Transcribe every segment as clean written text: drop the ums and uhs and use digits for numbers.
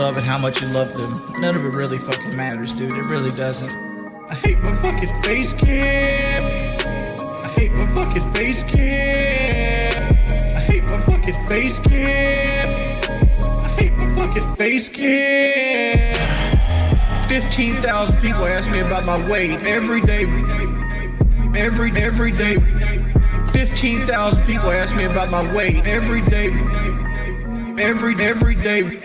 love and how much you love them. None of it really fucking matters, dude. It really doesn't. I hate my fucking face cam. I hate my fucking face cam. I hate my fucking face cam. I hate my fucking face cam. 15,000 people ask me about my weight every day. Every day. 15,000 people ask me about my weight every day. Every day.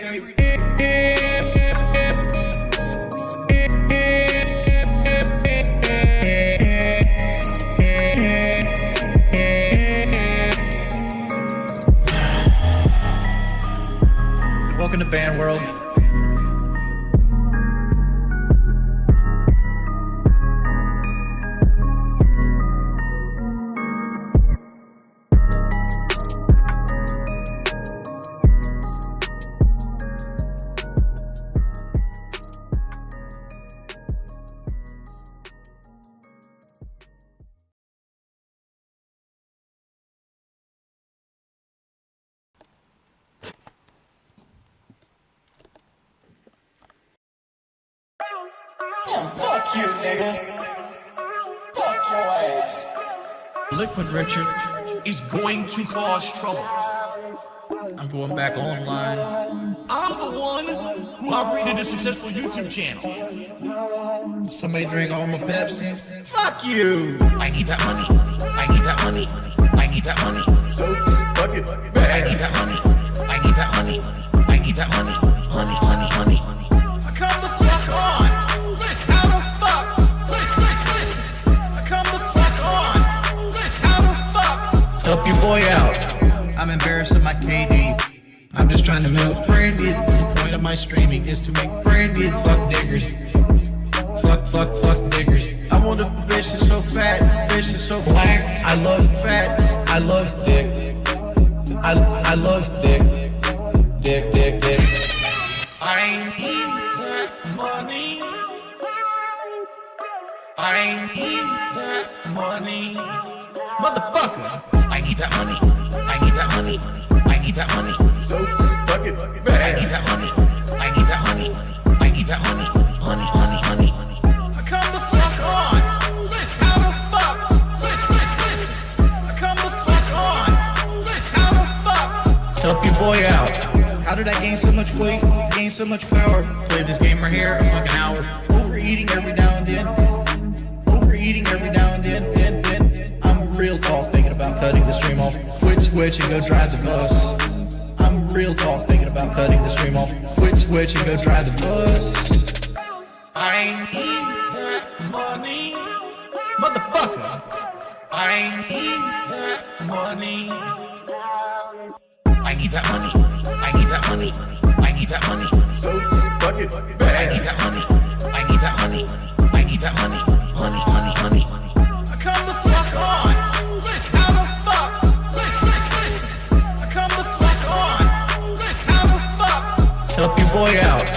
Welcome to Band World. Fuck you, nigga. Fuck your ass. Liquid Richard is going to cause trouble. I'm going back online. I'm the one who operated a successful YouTube channel. Somebody drink all my Pepsi. Fuck you! I need that money. I need that money. I need that money. So fucking I need that money. I need that money. I need that money. Honey. Come the fuck on! How the fuck? Come the fuck on! How the fuck? Help your boy out. I'm embarrassed of my KD. I'm just trying to milk branded. The point of my streaming is to make branded fuck diggers. Fuck diggers. I want a bitch that's so fat, bitch that's so black. I love fat. I love dick. I love dick. Dick. I need that money. I need that money. Motherfucker. I need that money. I need that money. I need that money. So fucking I need that money. I need that money. I need that money. Honey. Come the fuck on! How the fuck? Come the fuck on! How the fuck? Help your boy out. How did I gain so much weight? Gain so much power? Play this game right here a fucking hour. Overeating every now and then. I'm real talk thinking about cutting the stream off. Quit switch and go drive the bus. I'm real talk thinking about cutting the stream off. Quit switch and go drive the bus. I need that money. Motherfucker. I need that money. I need that money. I need that money. I need that money. So fucking I need that money. I need that money. I need that money. Honey. Come the fuck on! How the fuck? Come the fuck on! How the fuck? Help your boy out.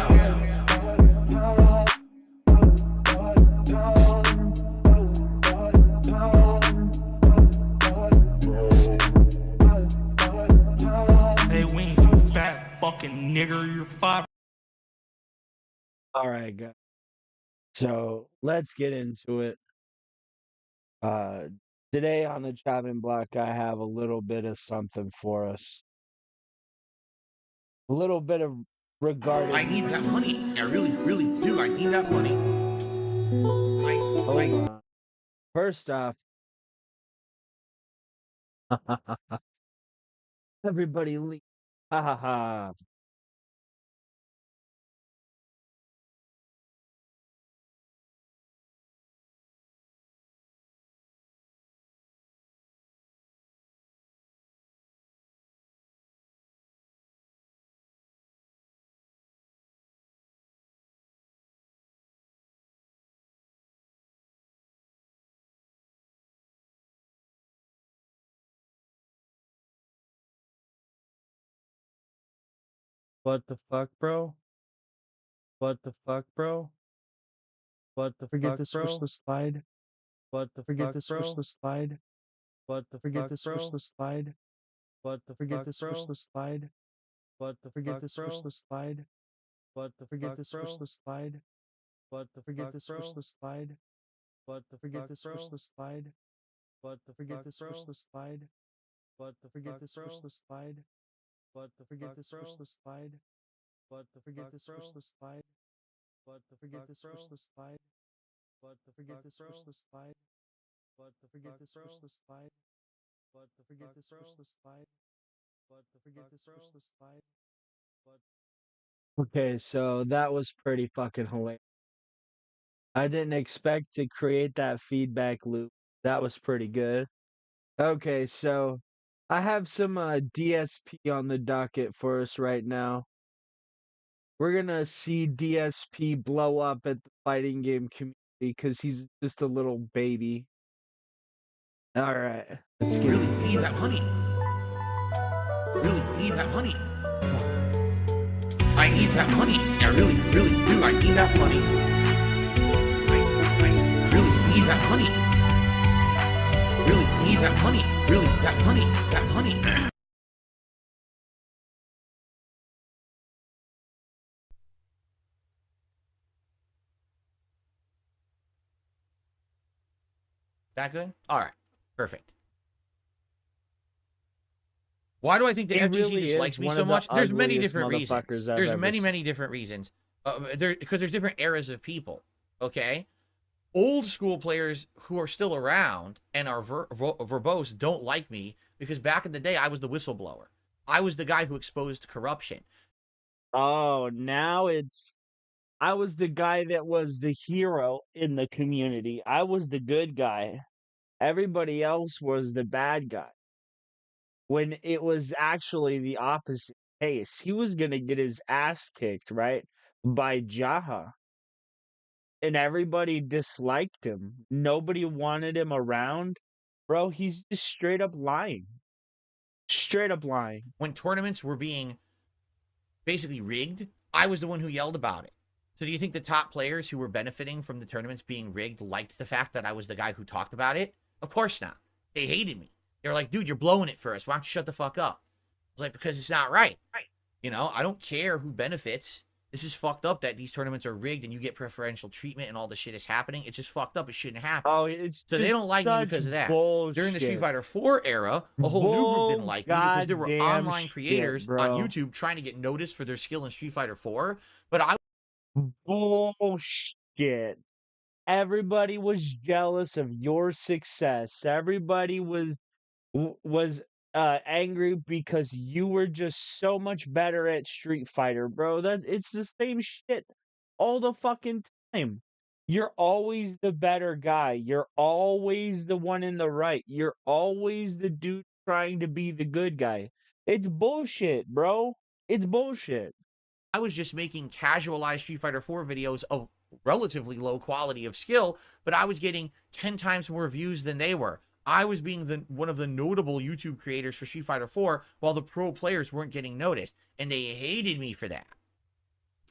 Hey, Wings, you fat fucking nigger, you're 5. All right, guys. So let's get into it. Today on the chopping block, I have a little bit of something for us. A little bit of regarding. I need that money. I really do. I need that money. Hold on. First off, everybody leave. Ha ha ha. What the fuck, bro? What the fuck, bro? What the Forget fuck, to switch bro? the slide. What the Forget fuck, to switch bro? the slide. What the Forget fuck, to switch bro? the slide. What the Forget fuck, to switch bro? the slide. What the Forget fuck, to switch bro? the slide. What the Forget fuck, to switch bro? the slide. What the Forget fuck, to switch bro? the slide. What the Forget fuck, to switch bro? the slide. What the Forget fuck, to switch bro? the slide. What the Forget fuck, to switch bro? the slide. What the Forget fuck, to switch bro? the slide. What the Forget fuck, to switch bro? the slide. What the Forget fuck, to switch bro? the slide. What the Forget fuck, to switch bro? the slide. What the Forget fuck, to switch bro? the slide. What the Forget fuck, to switch bro? the slide. What the Forget fuck, to switch bro? the slide. What? Okay, so that was pretty fucking hilarious. I didn't expect to create that feedback loop. That was pretty good. Okay, so I have some DSP on the docket for us right now. We're gonna see DSP blow up at the fighting game community because he's just a little baby. All right, let's get Really into need it. that money. Really need that money. I need that money. I really, really do. I need that money. I really need that money. Really need that money. Really, that money. That money. That good? All right. Perfect. Why do I think the He FGC really dislikes is me one so of the much? There's many ugliest different reasons. motherfuckers I've There's ever many, seen. many different reasons. Because there's different eras of people. Okay. Old school players who are still around and are verbose don't like me because back in the day I was the whistleblower. I was the guy who exposed corruption. Oh, now it's I was the guy that was the hero in the community. I was the good guy. Everybody else was the bad guy. When it was actually the opposite case. He was gonna get his ass kicked, right? By Jaha. And everybody disliked him. Nobody wanted him around. Bro, he's just straight up lying. Straight up lying. When tournaments were being basically rigged, I was the one who yelled about it. So do you think the top players who were benefiting from the tournaments being rigged liked the fact that I was the guy who talked about it? Of course not. They hated me. They were like, dude, you're blowing it for us. Why don't you shut the fuck up? I was like, because it's not right. You know, I don't care who benefits. This is fucked up that these tournaments are rigged and you get preferential treatment and all this shit is happening. It's just fucked up. It shouldn't happen. Oh, it's So they just don't like me such because of that. During the Street bullshit. Fighter 4 era, a whole new group didn't like me because there were Goddamn online shit, creators on bro. YouTube trying to get noticed for their skill in Street Fighter 4. But I Bullshit. Everybody was jealous of your success. Everybody was angry because you were just so much better at Street Fighter, bro. That it's the same shit all the fucking time. You're always the better guy. You're always the one in the right. You're always the dude trying to be the good guy. It's bullshit, bro. It's bullshit. was just making casualized Street Fighter 4 videos of relatively low quality of skill, but I was getting 10 times more views than they were. I was being one of the notable YouTube creators for Street Fighter 4 while the pro players weren't getting noticed, and they hated me for that.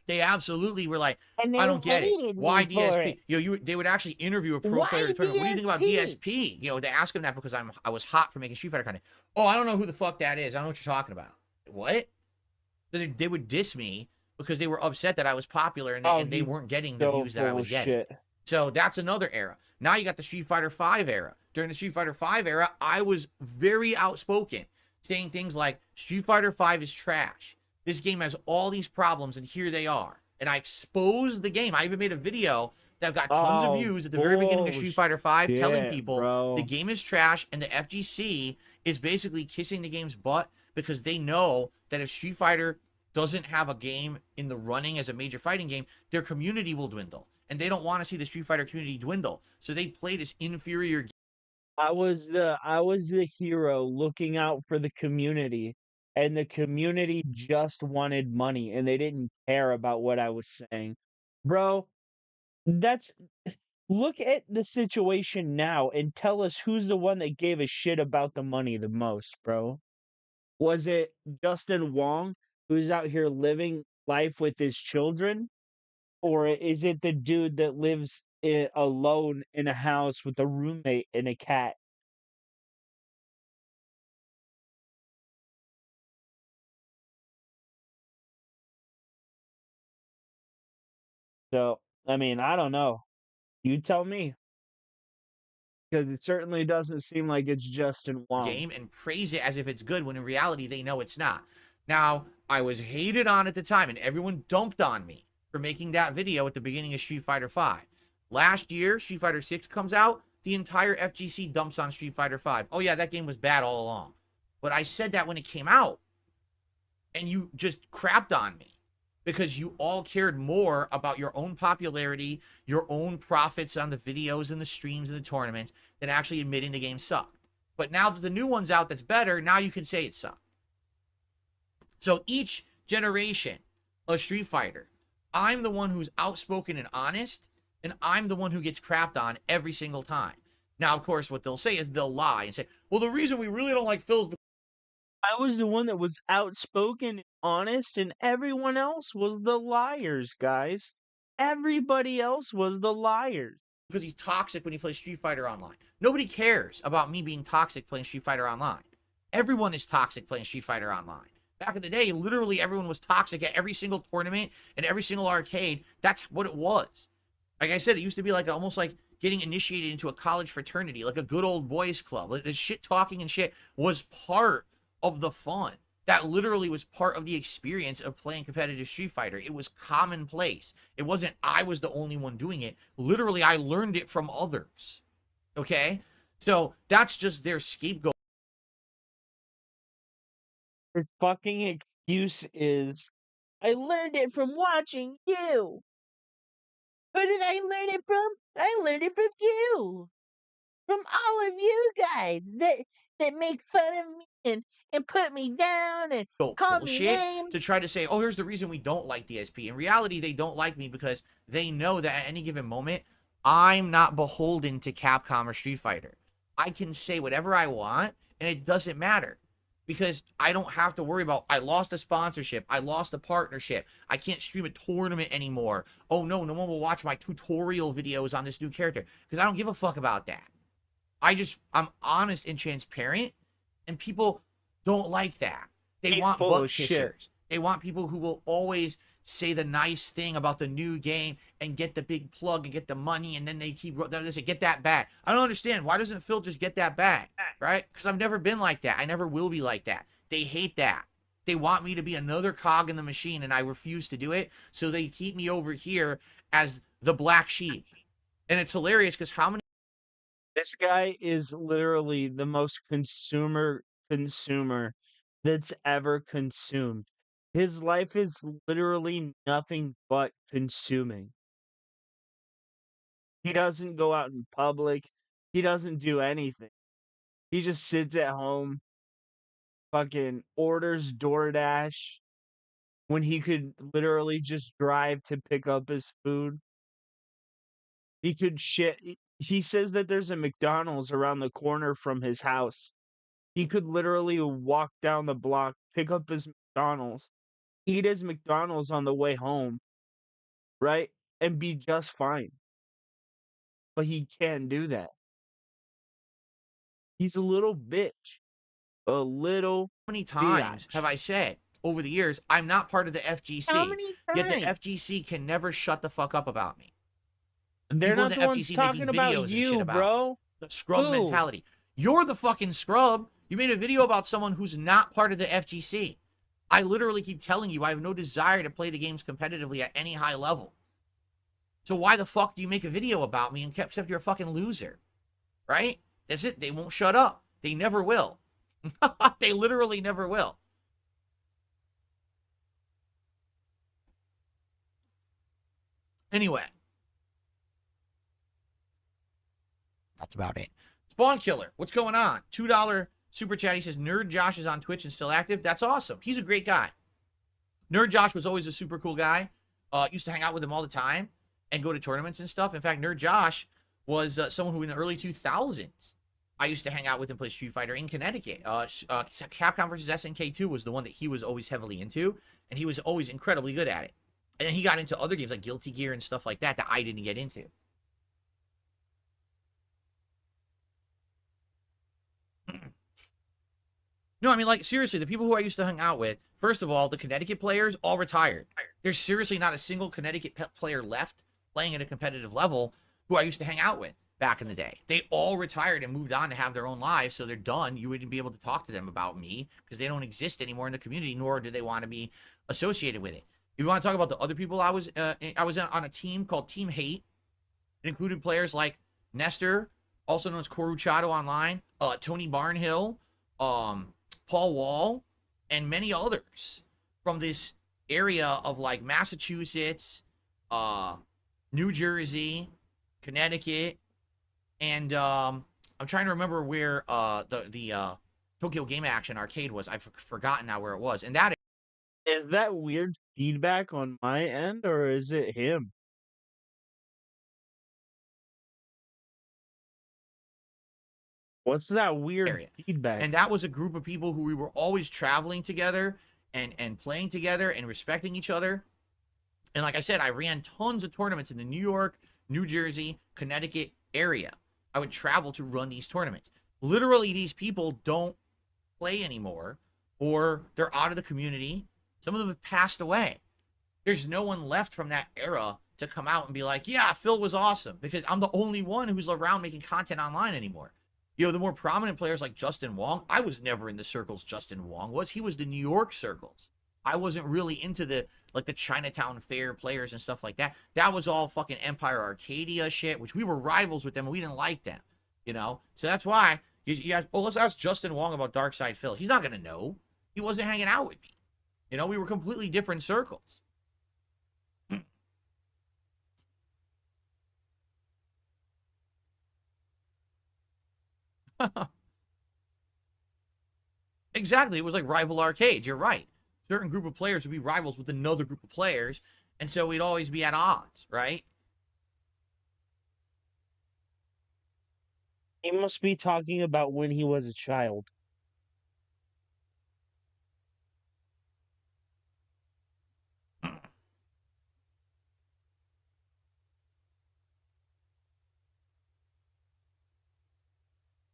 They absolutely were like, And I they don't get it. hated Why me for DSP? it. They would actually interview a pro Why player at the tournament. What do you think about DSP? DSP? They ask him that because I was hot for making Street Fighter content. Oh, I don't know who the fuck that is. I don't know what you're talking about. What? They would diss me because they were upset that I was popular and they He's weren't getting the so views that I full was of getting. shit. So that's another era. Now you got the Street Fighter 5 era. During the Street Fighter 5 era, I was very outspoken, saying things like Street Fighter 5 is trash. This game has all these problems, and here they are. And I exposed the game. I even made a video that got tons of views at the very beginning of Street Fighter 5 telling people bro. the game is trash and the FGC is basically kissing the game's butt because they know that if Street Fighter doesn't have a game in the running as a major fighting game, their community will dwindle. And they don't want to see the Street Fighter community dwindle. So they play this inferior game. I was the hero looking out for the community, and the community just wanted money and they didn't care about what I was saying. Bro, that's look at the situation now and tell us who's the one that gave a shit about the money the most, bro. Was it Justin Wong, who's out here living life with his children? Or is it the dude that lives alone in a house with a roommate and a cat? So, I mean, I don't know. You tell me, because it certainly doesn't seem like it's just in Wong. game and praise it as if it's good when in reality they know it's not. Now, I was hated on at the time and everyone dumped on me for making that video at the beginning of Street Fighter V. Last year, Street Fighter 6 comes out, the entire FGC dumps on Street Fighter 5. Oh yeah, that game was bad all along. But I said that when it came out. And you just crapped on me because you all cared more about your own popularity, your own profits on the videos and the streams and the tournaments than actually admitting the game sucked. But now that the new one's out that's better, now you can say it sucked. So each generation of Street Fighter, I'm the one who's outspoken and honest, and I'm the one who gets crapped on every single time. Now, of course, what they'll say is they'll lie and say, well, the reason we really don't like Phil's I was the one that was outspoken and honest, and everyone else was the liars, guys. Everybody else was the liars. because he's toxic when he plays Street Fighter Online. Nobody cares about me being toxic playing Street Fighter Online. Everyone is toxic playing Street Fighter Online. Back in the day, literally everyone was toxic at every single tournament and every single arcade. That's what it was. Like I said, it used to be like almost like getting initiated into a college fraternity, like a good old boys club. Like, the shit talking and shit was part of the fun. That literally was part of the experience of playing competitive Street Fighter. It was commonplace. It wasn't I was the only one doing it. Literally, I learned it from others. Okay? So that's just their scapegoat. His fucking excuse is, I learned it from watching you. Who did I learn it from? I learned it from you. From all of you guys that make fun of me and put me down and call me Bullshit names. to try to say, oh, here's the reason we don't like DSP. In reality, they don't like me because they know that at any given moment, I'm not beholden to Capcom or Street Fighter. I can say whatever I want, and it doesn't matter. Because I don't have to worry about, I lost a sponsorship, I lost a partnership, I can't stream a tournament anymore. Oh no, no one will watch my tutorial videos on this new character. Because I don't give a fuck about that. I'm honest and transparent, and people don't like that. They Ain't want full butt of shit. kissers. They want people who will always say the nice thing about the new game and get the big plug and get the money, and then they say, get that bag. I don't understand. Why doesn't Phil just get that bag, right? Because I've never been like that. I never will be like that. They hate that. They want me to be another cog in the machine, and I refuse to do it, so they keep me over here as the black sheep. And it's hilarious because how many This guy is literally the most consumer that's ever consumed. His life is literally nothing but consuming. He doesn't go out in public. He doesn't do anything. He just sits at home, fucking orders DoorDash when he could literally just drive to pick up his food. He could shit. He says that there's a McDonald's around the corner from his house. He could literally walk down the block, pick up his McDonald's, eat his McDonald's on the way home, right? And be just fine. But he can't do that. He's a little bitch. A little times biatch. have I said over the years, I'm not part of the FGC. How many Yet the times? FGC can never shut the fuck up about me. They're People not in the the ones FGC talking making about videos and you, shit about bro. The scrub Who? mentality. You're the fucking scrub. You made a video about someone who's not part of the FGC. I literally keep telling you I have no desire to play the games competitively at any high level. So why the fuck do you make a video about me and except you're a fucking loser? Right? That's it. They won't shut up. They never will. They literally never will. Anyway. That's about it. Spawn Killer, what's going on? $2 super chat. He says, Nerd Josh is on Twitch and still active. That's awesome. He's a great guy. Nerd Josh was always a super cool guy. Used to hang out with him all the time and go to tournaments and stuff. In fact, Nerd Josh was someone who in the early 2000s, I used to hang out with and play Street Fighter in Connecticut. Capcom vs. SNK2 was the one that he was always heavily into, and he was always incredibly good at it. And then he got into other games like Guilty Gear and stuff like that that I didn't get into. No, I mean, like, seriously, the people who I used to hang out with, first of all, the Connecticut players all retired. There's seriously not a single Connecticut player left playing at a competitive level who I used to hang out with back in the day. They all retired and moved on to have their own lives, so they're done. You wouldn't be able to talk to them about me because they don't exist anymore in the community, nor do they want to be associated with it. If you want to talk about the other people, I was on a team called Team Hate. It included players like Nestor, also known as Coruchado online, Tony Barnhill, Paul Wall, and many others from this area of like Massachusetts, New Jersey, Connecticut, and I'm trying to remember where the Tokyo Game Action arcade was. I've forgotten now where it was. And that Is that weird feedback on my end, or is it him? What's that weird area. feedback? And that was a group of people who we were always traveling together and playing together and respecting each other. And like I said, I ran tons of tournaments in the New York, New Jersey, Connecticut area. I would travel to run these tournaments. Literally, these people don't play anymore, or they're out of the community. Some of them have passed away. There's no one left from that era to come out and be like, yeah, Phil was awesome, because I'm the only one who's around making content online anymore. You know, the more prominent players like Justin Wong, I was never in the circles Justin Wong was. He was the New York circles. I wasn't really into the Chinatown Fair players and stuff like that. That was all fucking Empire Arcadia shit, which we were rivals with them and we didn't like them, you know? So that's why you guys, well, let's ask Justin Wong about Darkside Phil. He's not going to know. He wasn't hanging out with me. You know, we were completely different circles. Exactly. It was like rival arcades. You're right. Certain group of players would be rivals with another group of players, and so we'd always be at odds, right? He must be talking about when he was a child.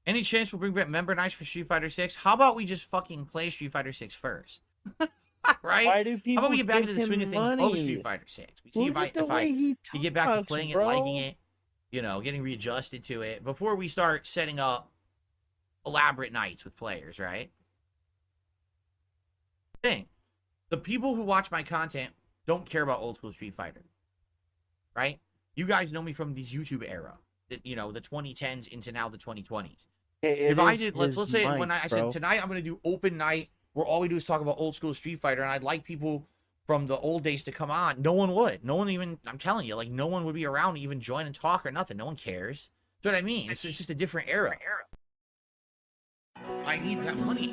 Any chance we'll bring back member nights for Street Fighter 6? How about we just fucking play Street Fighter 6 first? Right? Why do people How about we get back give into the swing of him things of money? Street Fighter 6? We see Look at the way he you get back to talks, playing it, bro. liking it, you know, getting readjusted to it before we start setting up elaborate nights with players, right? Thing. The people who watch my content don't care about old school Street Fighter. Right? You guys know me from this YouTube era. You know, the 2010s into now the 2020s. If I did, let's say when I said tonight I'm going to do open night where all we do is talk about old school Street Fighter, and I'd like people from the old days to come on. No one would. No one even, I'm telling you, like, no one would be around to even join and talk or nothing. No one cares. That's what I mean. It's just a different era. I need that money.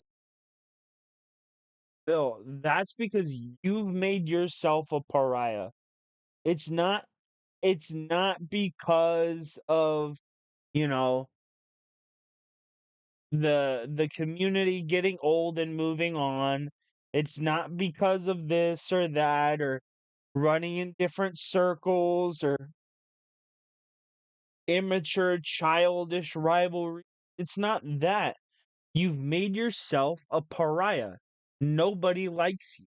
Bill, that's because you've made yourself a pariah. It's not because of, you know, the community getting old and moving on. It's not because of this or that or running in different circles or immature childish rivalry. It's not that. You've made yourself a pariah. Nobody likes you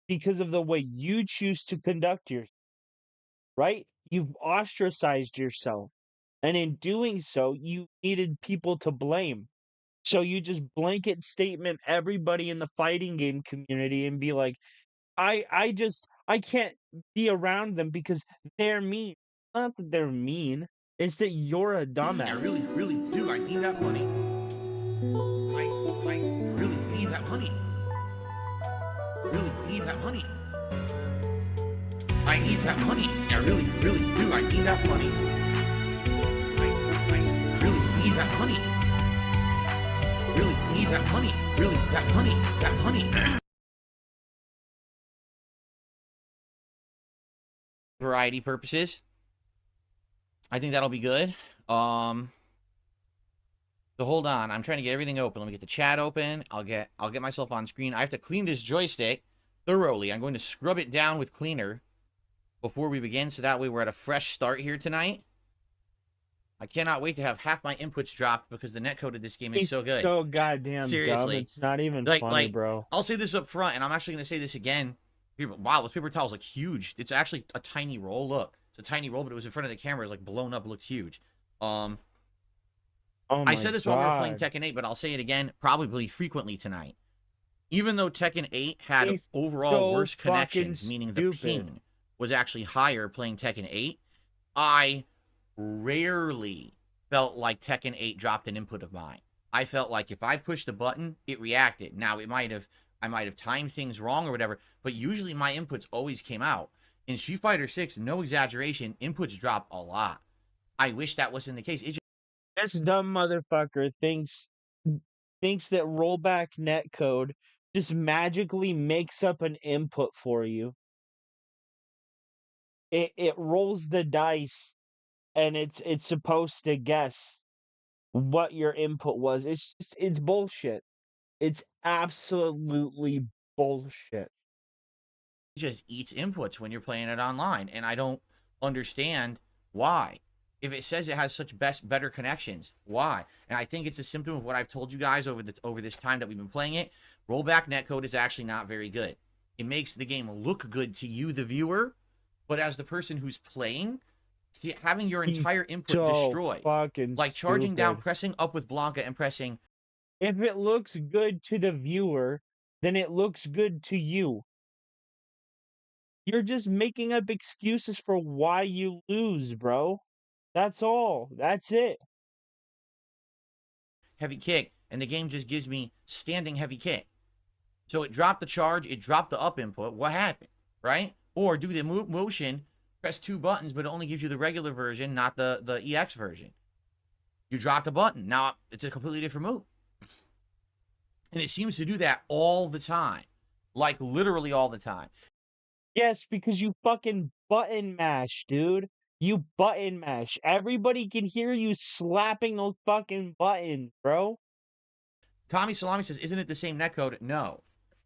because of the way you choose to conduct yourself, right? You've ostracized yourself. And in doing so, you needed people to blame. So you just blanket statement everybody in the fighting game community and be like, I can't be around them because they're mean. Not that they're mean. It's that you're a dumbass. I really, really do. I need that money. I really need that money. Really need that money. I need that money. I really, really do. I need that money. I really need that money. Really need that money. Really, that money. That money. Variety purposes. I think that'll be good. So hold on. I'm trying to get everything open. Let me get the chat open. I'll get myself on screen. I have to clean this joystick thoroughly. I'm going to scrub it down with cleaner before we begin, so that way we're at a fresh start here tonight. I cannot wait to have half my inputs dropped because the netcode of this game is so good. So goddamn dumb. Seriously. It's not even Like, funny, bro. I'll say this up front, and I'm actually going to say this again. Wow, this paper towel is like huge. It's actually a tiny roll. Look, it's a tiny roll, but it was in front of the camera. It was like blown up, looked huge. Oh I said this while we were playing God. Tekken 8, but I'll say it again, probably frequently tonight. Even though Tekken 8 had He's overall so worse connections, fucking meaning the stupid. ping was actually higher playing Tekken 8, I rarely felt like Tekken 8 dropped an input of mine. I felt like if I pushed a button, it reacted. Now, I might have timed things wrong or whatever, but usually my inputs always came out. In Street Fighter 6, no exaggeration, inputs drop a lot. I wish that wasn't the case. It just This dumb motherfucker thinks that rollback netcode just magically makes up an input for you. It rolls the dice and it's supposed to guess what your input was. It's bullshit. It's absolutely bullshit. just eats inputs when you're playing it online, and I don't understand why. If it says it has such better connections, why? And I think it's a symptom of what I've told you guys over this time that we've been playing it. Rollback netcode is actually not very good. It makes the game look good to you, the viewer, but as the person who's playing, see, having your entire input So destroyed, fucking like charging down, stupid. pressing up with Blanca and pressing If it looks good to the viewer, then it looks good to you. You're just making up excuses for why you lose, bro. That's all. That's it. heavy kick, and the game just gives me standing heavy kick. So it dropped the charge, it dropped the up input. What happened, right? Or do the motion, press 2 buttons, but it only gives you the regular version, not the EX version. You dropped a button. Now it's a completely different move. And it seems to do that all the time. Like literally all the time. Yes, because you fucking button mash, dude. You button mash. Everybody can hear you slapping those fucking buttons, bro. Tommy Salami says, isn't it the same netcode? No.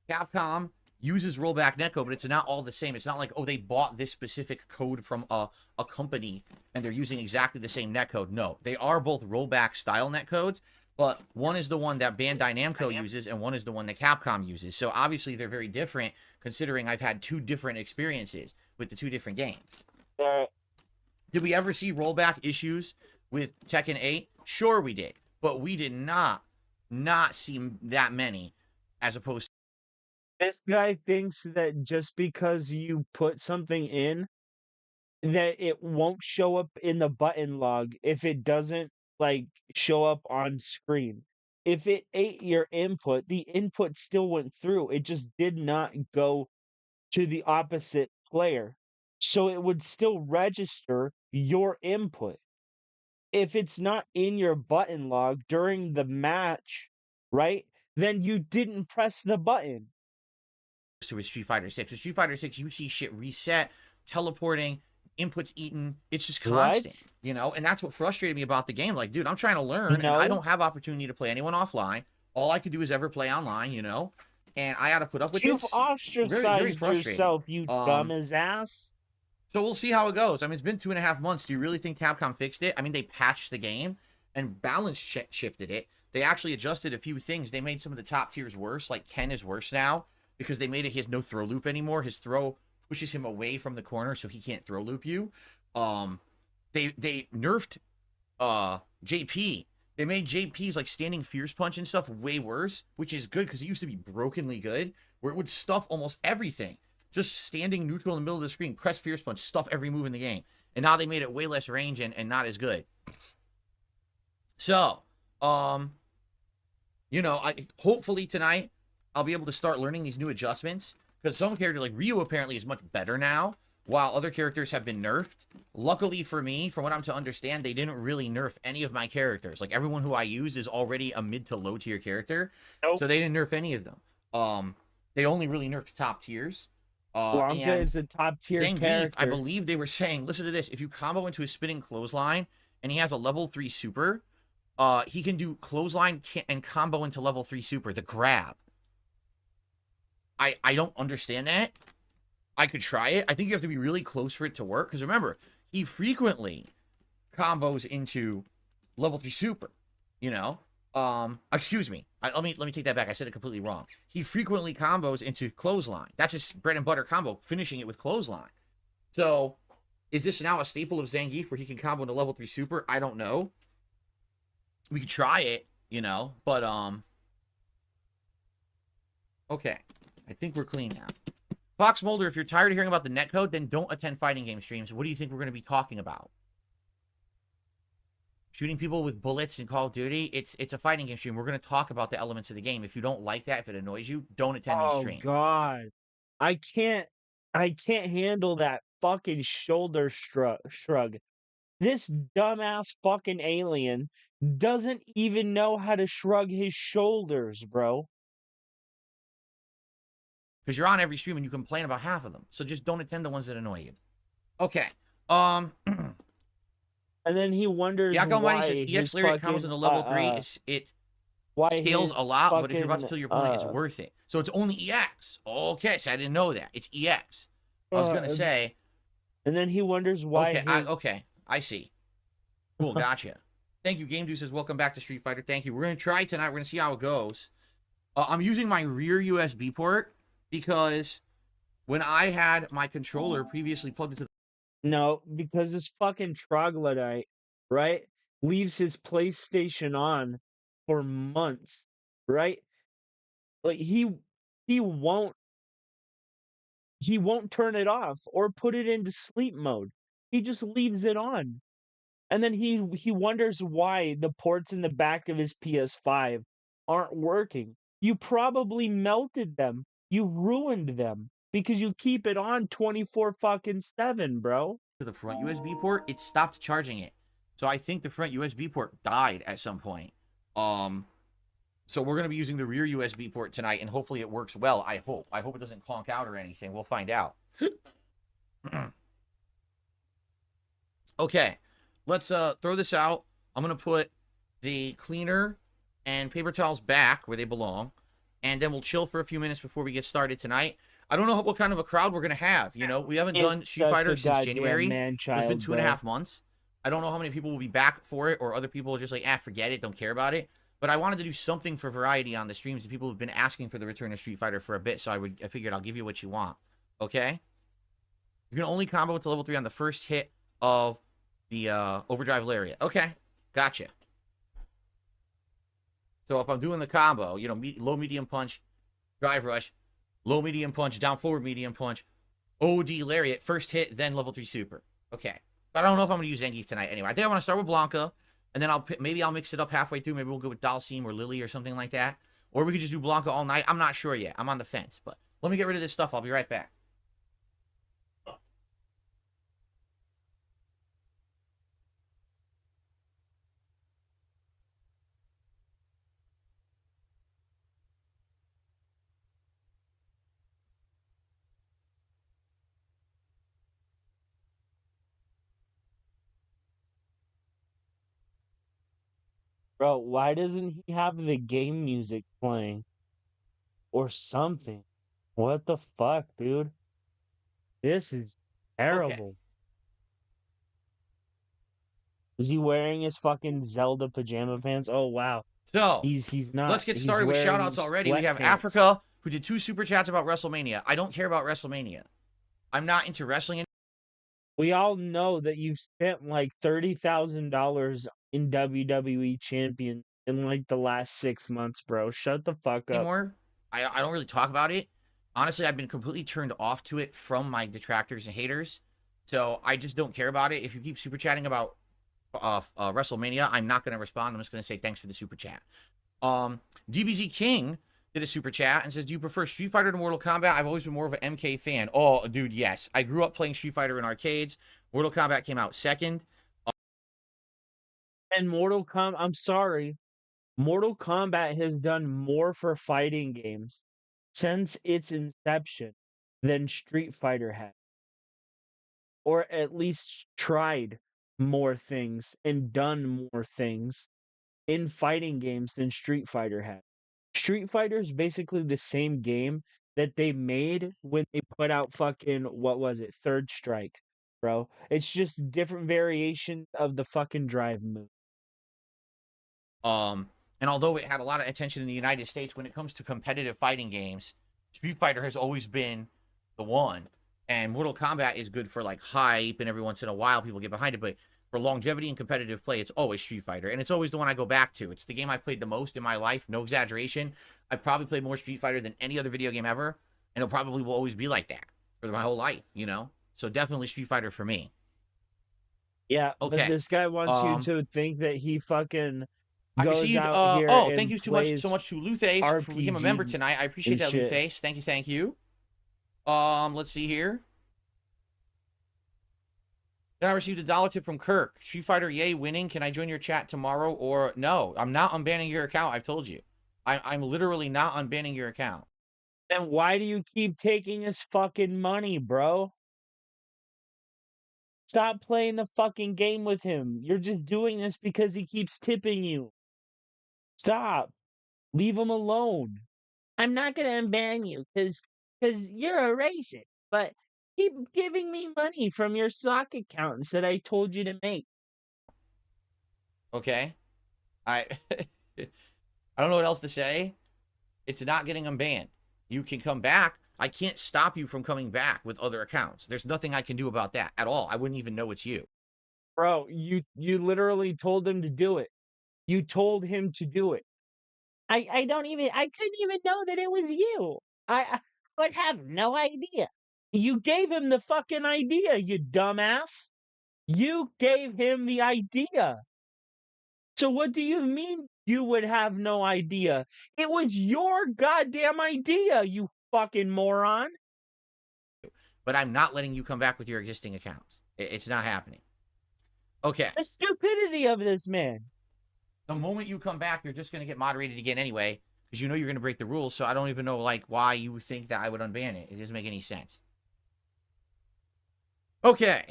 Capcom uses rollback netcode, but it's not all the same. It's not like, oh, they bought this specific code from a company and they're using exactly the same netcode. No, they are both rollback style netcodes, but one is the one that Bandai Namco uses and one is the one that Capcom uses. So obviously they're very different, considering I've had 2 different experiences with the 2 different games. Did we ever see rollback issues with Tekken 8? Sure we did, but we did not see that many as opposed to This guy thinks that just because you put something in, that it won't show up in the button log if it doesn't, like, show up on screen. If it ate your input, the input still went through. It just did not go to the opposite player. So it would still register your input. If it's not in your button log during the match, right, then you didn't press the button. with Street Fighter 6. With Street Fighter 6, you see shit reset, teleporting, inputs eaten. It's just constant, What? you know? And that's what frustrated me about the game. Like, dude, I'm trying to learn, and I No. don't have opportunity to play anyone offline. All I could do is ever play online, you know? And I had to put up with You've this. ostracized frustrating. yourself, you dumb as ass. So we'll see how it goes. I mean, it's been 2.5 months. Do you really think Capcom fixed it? I mean, they patched the game and balance shifted it. They actually adjusted a few things. They made some of the top tiers worse. Like Ken is worse now because they made it he has no throw loop anymore. His throw pushes him away from the corner, so he can't throw loop you. They nerfed JP. They made JP's like standing fierce punch and stuff way worse, which is good because it used to be brokenly good, where it would stuff almost everything. Just standing neutral in the middle of the screen, press fierce punch, stuff every move in the game. And now they made it way less range and not as good. So, you know, hopefully tonight I'll be able to start learning these new adjustments, because some characters like Ryu apparently is much better now, while other characters have been nerfed. Luckily for me, from what I'm to understand, they didn't really nerf any of my characters. Like everyone who I use is already a mid to low tier character, Nope. so they didn't nerf any of them. They only really nerfed top tiers. Blanca And is a top tier Zangief, character. I believe they were saying, listen to this, if you combo into a spinning clothesline and he has a level 3 super, he can do clothesline and combo into level 3 super, the grab. I don't understand that. I could try it. I think you have to be really close for it to work, because remember, he frequently combos into level 3 super, you know? Excuse me. Let me take that back. I said it completely wrong. He frequently combos into clothesline. That's his bread and butter combo, finishing it with clothesline. So, is this now a staple of Zangief where he can combo into level 3 super? I don't know. We could try it, you know, but okay. I think we're clean now. Fox Mulder, if you're tired of hearing about the netcode, then don't attend fighting game streams. What do you think we're going to be talking about? Shooting people with bullets in Call of Duty? It's a fighting game stream. We're going to talk about the elements of the game. If you don't like that, if it annoys you, don't attend these streams. Oh God, I can't handle that fucking shoulder shrug. This dumbass fucking alien doesn't even know how to shrug his shoulders, bro. Because you're on every stream and you complain about half of them. So just don't attend the ones that annoy you. Okay. And then he wonders Yakko why Money says EX Lariat combos into level 3. It scales a lot, but if you're about to kill your opponent, it's worth it. So it's only EX. Okay, so I didn't know that. It's EX. I was going to say. And then he wonders why. Okay, I see. Cool, gotcha. Thank you, Game Dude says, welcome back to Street Fighter. Thank you. We're going to try tonight. We're going to see how it goes. I'm using my rear USB port because when I had my controller previously plugged into No, because this fucking troglodyte, right, leaves his PlayStation on for months, right? Like he won't turn it off or put it into sleep mode. He just leaves it on. And then he wonders why the ports in the back of his PS5 aren't working. You probably melted them. You ruined them because you keep it on 24/7, bro. the front USB port, it stopped charging it. So I think the front USB port died at some point. So we're going to be using the rear USB port tonight, and hopefully it works well. I hope it doesn't clonk out or anything. We'll find out. Okay, let's throw this out. I'm going to put the cleaner and paper towels back where they belong, and then we'll chill for a few minutes before we get started tonight. I don't know what kind of a crowd we're going to have. You know, we haven't done Street Fighter since January. It's been 2.5 months. I don't know how many people will be back for it, or other people are just like, forget it, don't care about it. But I wanted to do something for variety on the streams. People have been asking for the return of Street Fighter for a bit, so I figured I'll give you what you want. Okay? You can only combo to level 3 on the first hit of the Overdrive Lariat. Okay, gotcha. So if I'm doing the combo, you know, low, medium punch, drive rush, low, medium punch, down forward, medium punch, OD Lariat, first hit, then level 3 super. Okay. But I don't know if I'm going to use Zangief tonight anyway. I think I want to start with Blanca, and then maybe I'll mix it up halfway through. Maybe we'll go with Dalsim or Lily or something like that. Or we could just do Blanca all night. I'm not sure yet. I'm on the fence. But let me get rid of this stuff. I'll be right back. Bro, why doesn't he have the game music playing? Or something? What the fuck, dude? This is terrible. Okay. Is he wearing his fucking Zelda pajama pants? Oh wow. So He's not. let's get started with shoutouts already. We have Africa, who did 2 super chats about WrestleMania. I don't care about WrestleMania. I'm not into wrestling. We all know that you've spent like $30,000 in WWE champion in like the last 6 months, bro. Shut the fuck up. Anymore. I don't really talk about it. Honestly, I've been completely turned off to it from my detractors and haters. So I just don't care about it. If you keep super chatting about WrestleMania, I'm not going to respond. I'm just going to say thanks for the super chat. DBZ King did a super chat and says, do you prefer Street Fighter to Mortal Kombat? I've always been more of an MK fan. Oh, dude, yes. I grew up playing Street Fighter in arcades. Mortal Kombat came out second. And I'm sorry. Mortal Kombat has done more for fighting games since its inception than Street Fighter had. Or at least tried more things and done more things in fighting games than Street Fighter had. Street Fighter is basically the same game that they made when they put out fucking, what was it, Third Strike. bro. It's just different variations of the fucking drive move. And although it had a lot of attention in the United States when it comes to competitive fighting games, Street Fighter has always been the one. And Mortal Kombat is good for like hype and every once in a while people get behind it, but for longevity and competitive play, it's always Street Fighter. And it's always the one I go back to. It's the game I've played the most in my life, no exaggeration. I've probably played more Street Fighter than any other video game ever, and it probably will always be like that for my whole life, you know? So definitely Street Fighter for me. Yeah, Okay. but this guy wants you to think that he fucking I goes received, out here oh, and thank you so much to Luthace for becoming a member RPG tonight. I appreciate that, shit. Luthace. Thank you. Let's see here. Then I received a dollar tip from Kirk. Street Fighter, yay, winning. Can I join your chat tomorrow or no? I'm not unbanning your account. I've told you. I'm literally not unbanning your account. Then why do you keep taking his fucking money, bro? Stop playing the fucking game with him. You're just doing this because he keeps tipping you. Stop. Leave him alone. I'm not gonna unban you because you're a racist, but keep giving me money from your sock accounts that I told you to make. Okay? I I don't know what else to say. It's not getting unbanned. You can come back. I can't stop you from coming back with other accounts. There's nothing I can do about that at all. I wouldn't even know it's you. Bro, you literally told him to do it. You told him to do it. I couldn't even know that it was you. I would have no idea. You gave him the fucking idea, you dumbass. You gave him the idea. So what do you mean you would have no idea? It was your goddamn idea, you fucking moron. But I'm not letting you come back with your existing accounts. It's not happening. Okay. The stupidity of this man. The moment you come back, you're just going to get moderated again anyway, because you know you're going to break the rules, so I don't even know, like, why you think that I would unban it. It doesn't make any sense. Okay.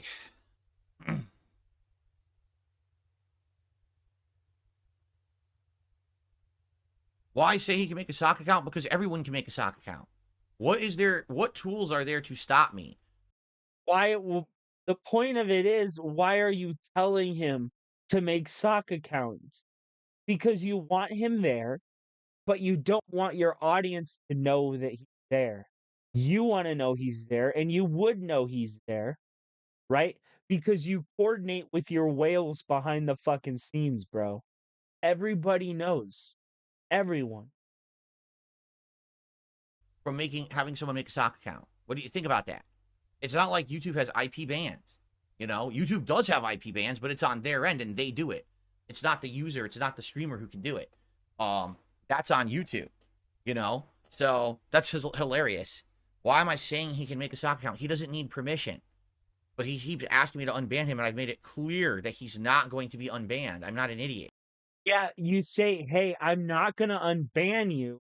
Why say he can make a sock account? Because everyone can make a sock account. What tools are there to stop me? The point of it is, why are you telling him to make sock accounts? Because you want him there, but you don't want your audience to know that he's there. You want to know he's there, and you would know he's there, right? Because you coordinate with your whales behind the fucking scenes, bro. Everybody knows. Everyone. From having someone make a sock account. What do you think about that? It's not like YouTube has IP bans. You know, YouTube does have IP bans, but it's on their end and they do it. It's not the user, it's not the streamer who can do it. That's on YouTube, you know? So that's hilarious. Why am I saying he can make a sock account? He doesn't need permission. But he keeps asking me to unban him, and I've made it clear that he's not going to be unbanned. I'm not an idiot. Yeah, you say, hey, I'm not going to unban you,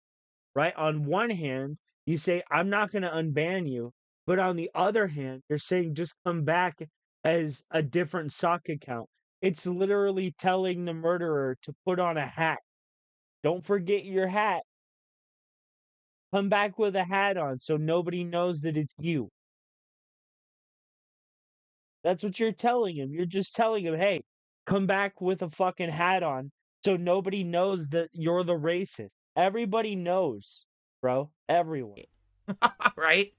right? On one hand, you say, I'm not going to unban you. But on the other hand, you're saying just come back as a different sock account. It's literally telling the murderer to put on a hat. Don't forget your hat. Come back with a hat on so nobody knows that it's you. That's what you're telling him. You're just telling him, hey, come back with a fucking hat on so nobody knows that you're the racist. Everybody knows, bro. Everyone. Right?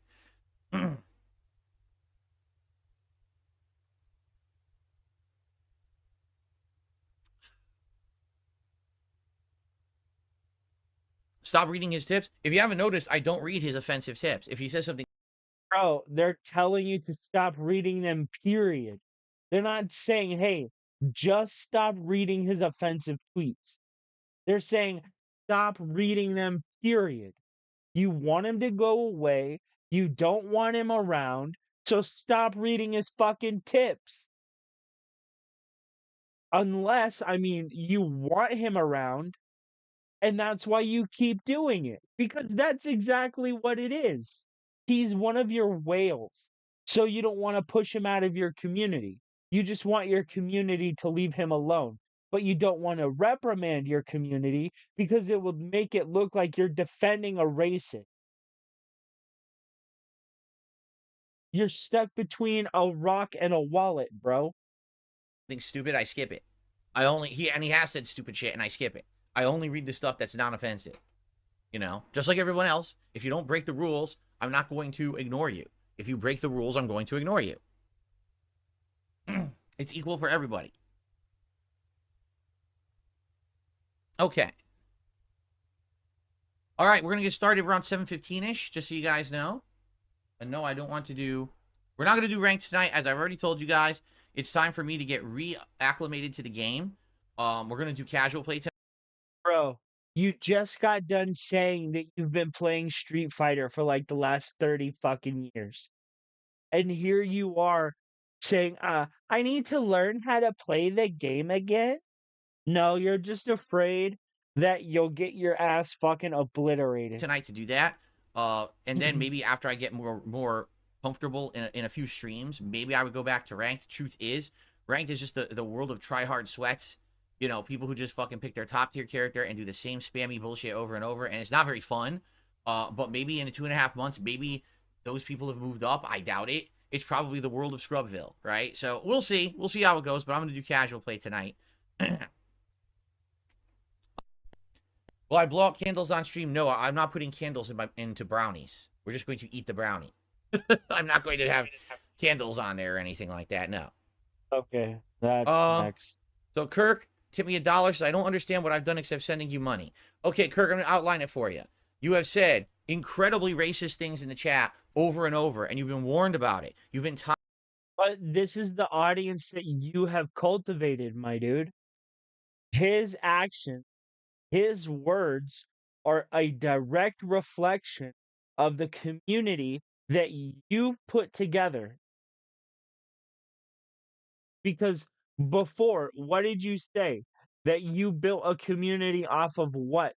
Stop reading his tips. If you haven't noticed, I don't read his offensive tips. If he says something... Bro, they're telling you to stop reading them, period. They're not saying, hey, just stop reading his offensive tweets. They're saying, stop reading them, period. You want him to go away. You don't want him around. So stop reading his fucking tips. Unless, you want him around, and that's why you keep doing it. Because that's exactly what it is. He's one of your whales. So you don't want to push him out of your community. You just want your community to leave him alone. But you don't want to reprimand your community because it would make it look like you're defending a racist. You're stuck between a rock and a wallet, bro. Think stupid, I skip it. He has said stupid shit and I skip it. I only read the stuff that's non-offensive. You know, just like everyone else. If you don't break the rules, I'm not going to ignore you. If you break the rules, I'm going to ignore you. It's equal for everybody. Okay. All right, we're going to get started around 7:15-ish, just so you guys know. And no, I don't want to do... We're not going to do ranked tonight, as I've already told you guys. It's time for me to get reacclimated to the game. We're going to do casual play tonight. Bro, you just got done saying that you've been playing Street Fighter for like the last 30 fucking years. And here you are saying, I need to learn how to play the game again? No, you're just afraid that you'll get your ass fucking obliterated. Tonight to do that. And then maybe after I get more comfortable in a few streams, maybe I would go back to ranked. Truth is, ranked is just the world of try-hard sweats. You know, people who just fucking pick their top-tier character and do the same spammy bullshit over and over, and it's not very fun. But maybe in 2.5 months, maybe those people have moved up. I doubt it. It's probably the world of Scrubville, right? So we'll see. We'll see how it goes, but I'm going to do casual play tonight. Will I blow out candles on stream? No, I'm not putting candles into brownies. We're just going to eat the brownie. I'm not going to have candles on there or anything like that, no. Okay, that's next. So, Kirk, tip me $1 so I don't understand what I've done except sending you money. Okay, Kirk, I'm going to outline it for you. You have said incredibly racist things in the chat over and over, and you've been warned about it. You've been But this is the audience that you have cultivated, my dude. His actions, his words are a direct reflection of the community that you put together. Because before, what did you say? That you built a community off of what?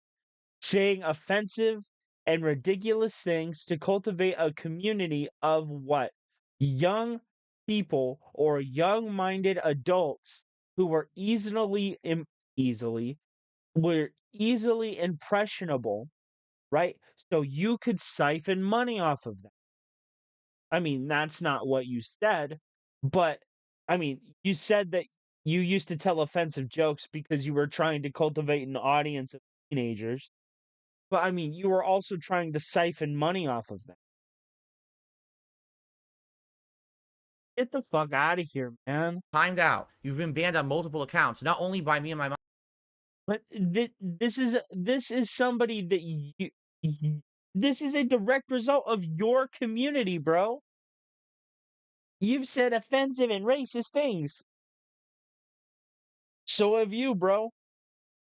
Saying offensive and ridiculous things to cultivate a community of what? Young people or young-minded adults who were easily impressionable, right? So you could siphon money off of them. I mean, that's not what you said, but I mean, you said that you used to tell offensive jokes because you were trying to cultivate an audience of teenagers. But I mean, you were also trying to siphon money off of them. Get the fuck out of here, man. timed out. You've been banned on multiple accounts, not only by me and my mom. But this is somebody that this is a direct result of your community, bro. You've said offensive and racist things. So have you, bro.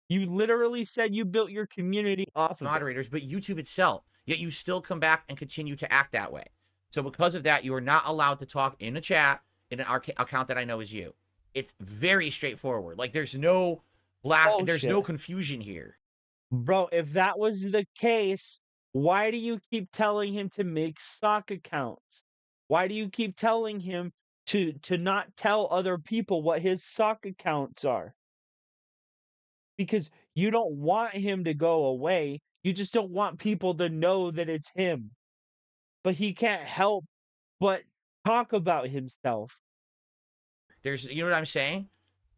You literally said you built your community off of moderators, but YouTube itself. Yet you still come back and continue to act that way. So because of that, you are not allowed to talk in a chat in an account that I know is you. It's very straightforward. Like there's no there's no confusion here. Bro, if that was the case, why do you keep telling him to make stock accounts? Why do you keep telling him to not tell other people what his stock accounts are? Because you don't want him to go away. You just don't want people to know that it's him. But he can't help but talk about himself. There's, you know what I'm saying?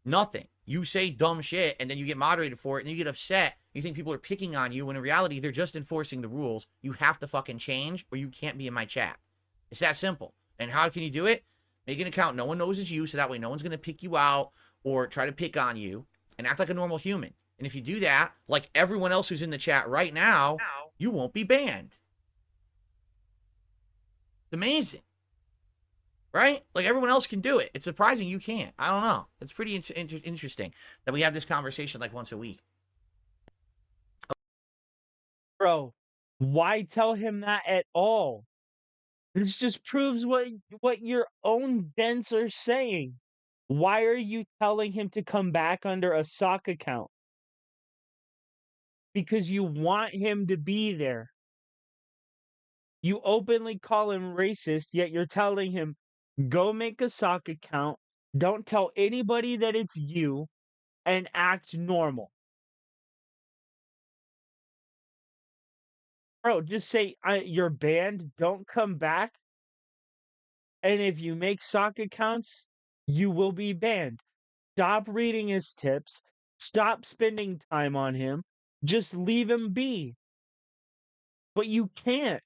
Nothing. You say dumb shit and then you get moderated for it and you get upset. You think people are picking on you when in reality they're just enforcing the rules. You have to fucking change or you can't be in my chat. It's that simple. And how can you do it? Make an account no one knows is you, so that way no one's going to pick you out or try to pick on you, and act like a normal human. And if you do that, like everyone else who's in the chat right now, you won't be banned. It's amazing. Right? Like everyone else can do it. It's surprising you can't. I don't know. It's pretty interesting that we have this conversation like once a week. Bro, why tell him that at all? This just proves what your own dents are saying. Why are you telling him to come back under a sock account? Because you want him to be there. You openly call him racist, yet you're telling him, go make a sock account, don't tell anybody that it's you, and act normal. Bro, just say you're banned, don't come back, And if you make sock accounts, you will be banned. Stop reading his tips. Stop spending time on him. Just leave him be. But you can't,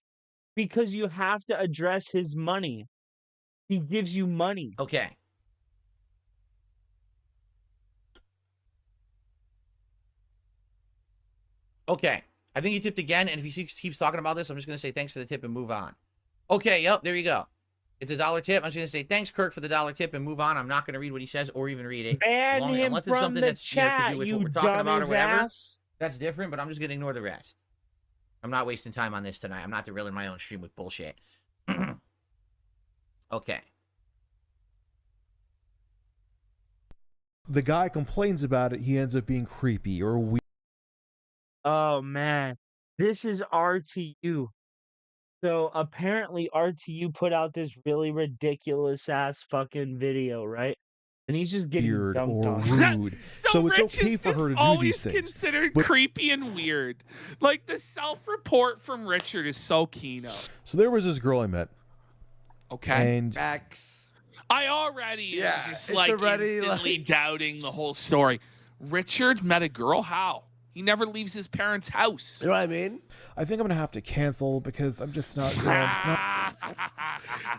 because you have to address his money. He gives you money. Okay. Okay. I think he tipped again, and if he keeps talking about this, I'm just going to say thanks for the tip and move on. Okay, yep, there you go. It's a $1 tip. I'm just going to say thanks, Kirk, for the $1 tip and move on. I'm not going to read what he says or even read it. Ban him unless it's from something the that's chat, to do with you what we're talking about or dumb whatever. ass. That's different, but I'm just going to ignore the rest. I'm not wasting time on this tonight. I'm not derailing my own stream with bullshit. Okay. The guy complains about it, he ends up being creepy or weird. Oh, man. This is RTU. So apparently RTU put out this really ridiculous ass fucking video, right? And he's just getting dumped or on. rude. So it's Rich okay is for her to just do always these things. considered But- creepy and weird. Like the self-report from Richard is so keynote. So there was this girl I met, Okay. and Facts. I already am Yeah, just it's like already, instantly like- doubting the whole story. Richard met a girl. How? He never leaves his parents' house. You know what I mean? I think I'm gonna have to cancel because I'm just not. You know, it's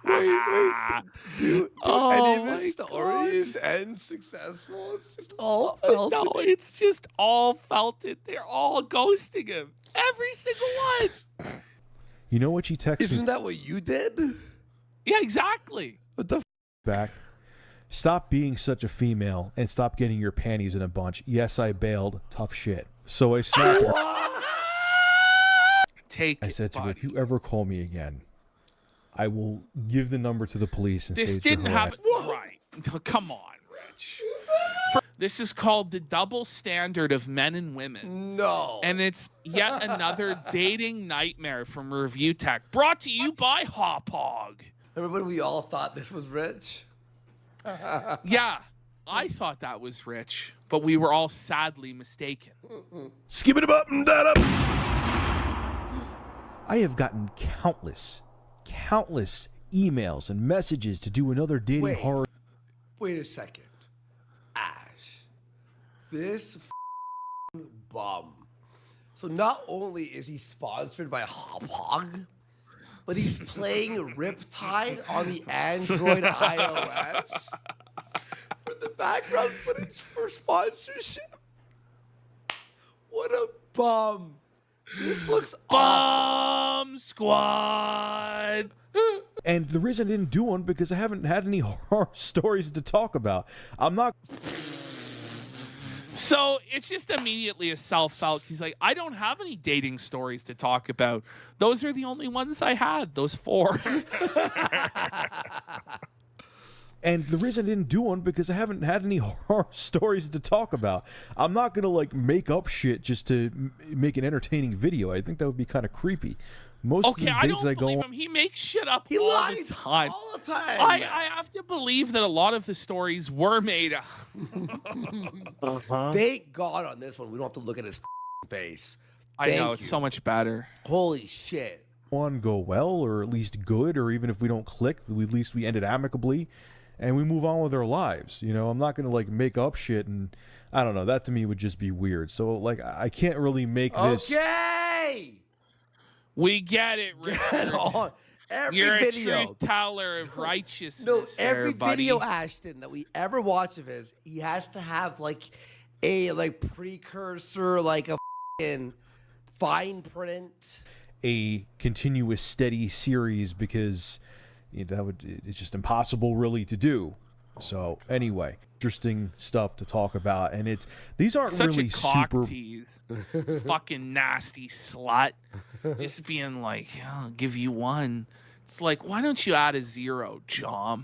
not Do Oh any of my his stories end successful? It's just all felt. No, it's just all felt it. They're all ghosting him. Every single one. you know what she texted Isn't me that what you did? Yeah, exactly. What the? back? Stop being such a female and stop getting your panties in a bunch. Yes, I bailed. Tough shit. So I snapped her. Take I it, said to her, buddy. if you ever call me again, I will give the number to the police and This say that you're didn't happen. harassed. Right. Come on, Rich. This is called the double standard of men and women. No. And it's yet another dating nightmare from Review Tech. Brought to you by Hop Hog. Remember when we all thought this was Rich? Yeah, I thought that was Rich, but we were all sadly mistaken. Skip it up and that up. I have gotten countless emails and messages to do another dating Wait. horror. Wait a second. Ash. This bum. So not only is he sponsored by Hop Hog, but he's playing Riptide on the Android iOS for the background footage for sponsorship. What a bum. This looks awful. Bomb Squad. And the reason I didn't do one because I haven't had any horror stories to talk about. I'm not. So it's just immediately a self-felt. He's like, I don't have any dating stories to talk about. Those are the only ones I had. Those 4. And the reason I didn't do one because I haven't had any horror stories to talk about. I'm not gonna like make up shit just to make an entertaining video. I think that would be kind of creepy. Most Okay, of I the don't dates I go believe on, him. He makes shit up He all lies the time. all the time. I have to believe that a lot of the stories were made up. Uh-huh. Thank God on this one, we don't have to look at his face. I know, Thank it's you. so much better. Holy shit. one go well, or at least good, or even if we don't click, at least we end it amicably, and we move on with our lives. You know, I'm not gonna like make up shit, and I don't know. That to me would just be weird. So like, I can't really make this. Okay. We get it, Get Richard. on. Every You're a video. truth teller of righteousness. No, every there, buddy. video, Ashton, that we ever watch of his, he has to have like a precursor, like a f***ing fine print. A continuous steady series because it's just impossible really to do. So anyway, interesting stuff to talk about, and these aren't Such really a cock super. tease. Fucking nasty slut. Just being like, I'll give you 1. It's like, why don't you add a 0, Jom?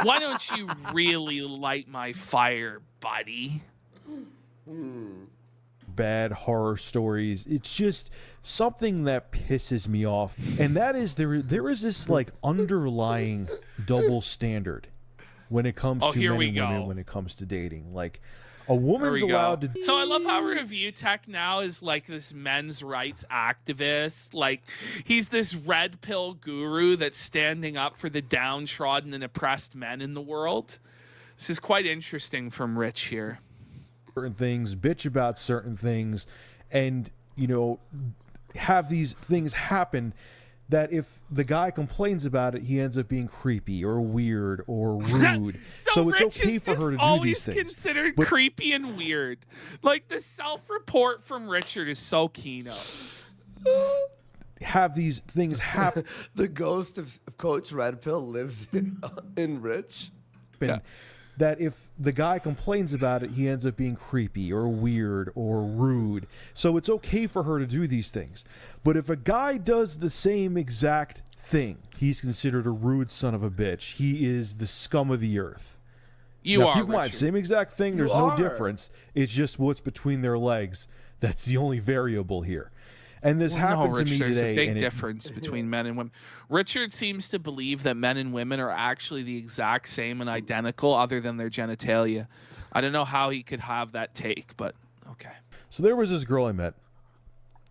Why don't you really light my fire, buddy? Bad horror stories. It's just something that pisses me off, and that is there is this like underlying double standard when it comes Oh, to here men we and women go. when it comes to dating. Like, A woman's There we go. allowed to. So I love how Review Tech now is like this men's rights activist. Like he's this red pill guru that's standing up for the downtrodden and oppressed men in the world. This is quite interesting from Rich here. Certain things, bitch about certain things, and have these things happen that if the guy complains about it, he ends up being creepy or weird or rude. So it's Rich okay is for her to just do always these things. considered But- creepy and weird. Like the self-report from Richard is so keynote. Have these things happen. The ghost of Coach Red Pill lives in Rich. Yeah. That if the guy complains about it, he ends up being creepy or weird or rude. So it's okay for her to do these things. But if a guy does the same exact thing, he's considered a rude son of a bitch. He is the scum of the earth. You Now, are, keep in mind, Richard. same exact thing. There's You no are. difference. It's just what's between their legs. That's the only variable here. And this happened to me there's today. a big and difference between men and women. Richard seems to believe that men and women are actually the exact same and identical, other than their genitalia. I don't know how he could have that take, but okay. So there was this girl I met,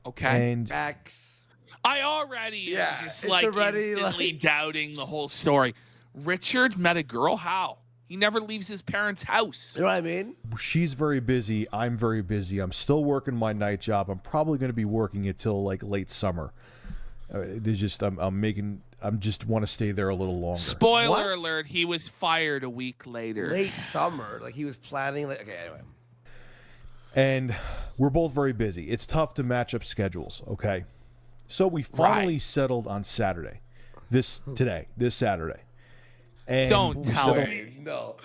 Okay. and X. I already Yeah, just it's like already, instantly like- doubting the whole story. Richard met a girl. How? He never leaves his parents' house. You know what I mean? she's very busy. I'm very busy. I'm still working my night job. I'm probably going to be working it till like late summer. They just I'm just want to stay there a little longer. Spoiler What? alert, he was fired a week later. Late summer. Like he was planning. Like, okay, anyway. And we're both very busy. It's tough to match up schedules, okay? So we finally settled on Saturday. This Saturday. And Don't we tell settled- me. No.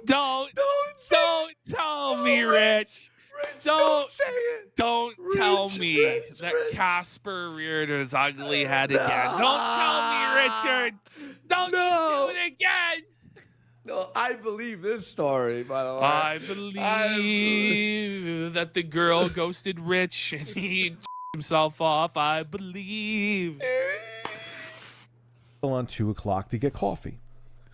Don't say tell No, me, Rich. Rich, Don't- say it. Don't tell Rich, me Rich, that Rich. Casper reared his ugly head again. Don't tell me, Richard. Don't No. do it again. No, I believe this story, by the way. I believe that the girl ghosted Rich and he himself off. I believe. on 2:00 to get coffee.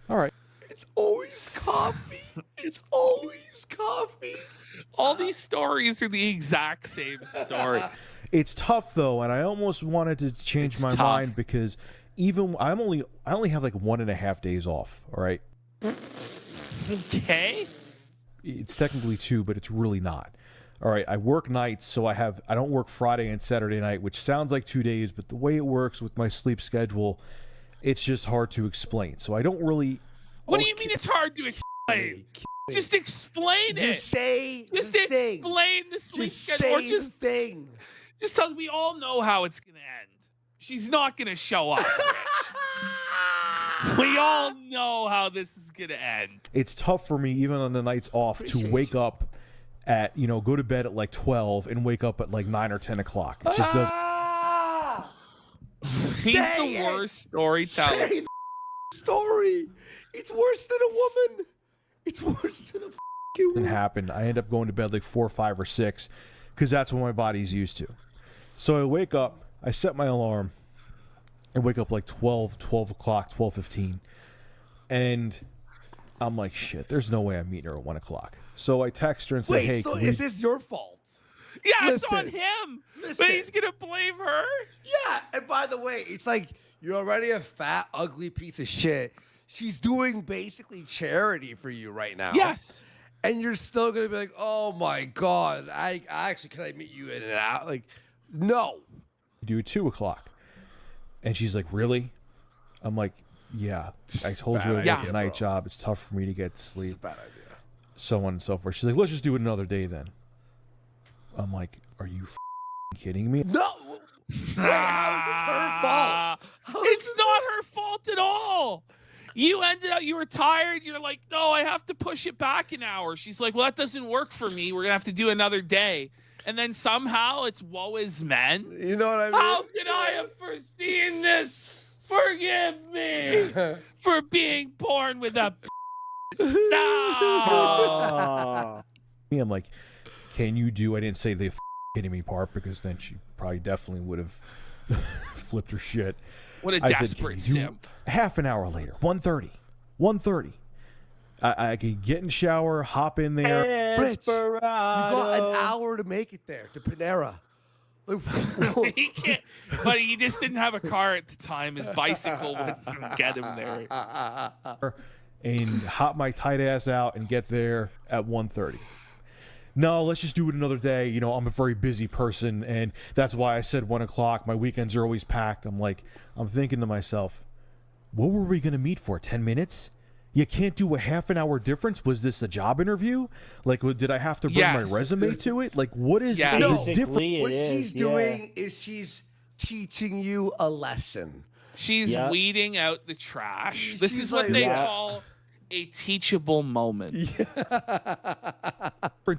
All right. It's always coffee. It's always coffee. All these stories are the exact same story. It's tough though, and I almost wanted to change It's my tough. mind because even I only have like 1.5 days off. All right. Okay. It's technically 2, but it's really not. All right, I work nights, so I don't work Friday and Saturday night, which sounds like 2 days, but the way it works with my sleep schedule, it's just hard to explain. So I don't really. What do you mean it's hard to explain? Just explain it. Just say Just the thing. explain the sleep Just schedule. Or say just the thing. tell we all know how it's gonna end. She's not gonna show up. Rich. We all know how this is gonna end. It's tough for me, even on the nights off, to Appreciate wake you. up at go to bed at like 12 and wake up at like 9 or 10 o'clock. It just does. Ah! He's Say the it. worst storyteller. Say the story. It's worse than a woman. It's worse than a fucking Doesn't woman. happen. I end up going to bed like 4, 5, or 6 because that's what my body's used to. So I wake up, I set my alarm, and wake up like 12 o'clock, 12:15, and I'm like, shit, there's no way I'm meeting her at 1 o'clock. So I text her and say, Wait, hey, so can we- is this your fault? Yeah, it's on Listen. him. Listen. But he's gonna blame her. Yeah, and by the way, it's like you're already a fat, ugly piece of shit. She's doing basically charity for you right now. Yes. And you're still gonna be like, oh my god, I actually can I meet you in and out? Like, no. do 2 o'clock. And she's like, really? I'm like, yeah. I told you I work idea, a night bro. job. It's tough for me to get to It's a sleep. bad idea. So on and so forth. She's like, let's just do it another day then. I'm like, are you kidding me? No. Wait, how is this her fault? How is It's this- not her fault at all. You ended up, you were tired. You're like, no, I have to push it back an hour. She's like, well, that doesn't work for me. We're going to have to do another day. And then somehow it's woe is men. You know what I mean? How could I have foreseen this? Forgive me for being born with a stop. I'm like, can you do? I didn't say the kidding me part because then she probably definitely would have flipped her shit. What a I said, desperate "Can you do-" simp. Half an hour later, 1:30. I can get in the shower, hop in there. Rich, you Desperado. got an hour to make it there to Panera. Like, He can't, but he just didn't have a car at the time. His bicycle wouldn't get him there. And hop my tight ass out and get there at 1:30. No, let's just do it another day. You know, I'm a very busy person, and that's why I said 1 o'clock. My weekends are always packed. I'm thinking to myself, what were we gonna meet for? 10 minutes? You can't do a half an hour difference? Was this a job interview? Like, did I have to bring my resume to it? Like, what is Yeah. is Basically, different? it what is, she's doing is she's teaching you a lesson. She's Yep. weeding out the trash. This She's is what like- they Yeah. call a teachable moment. Difference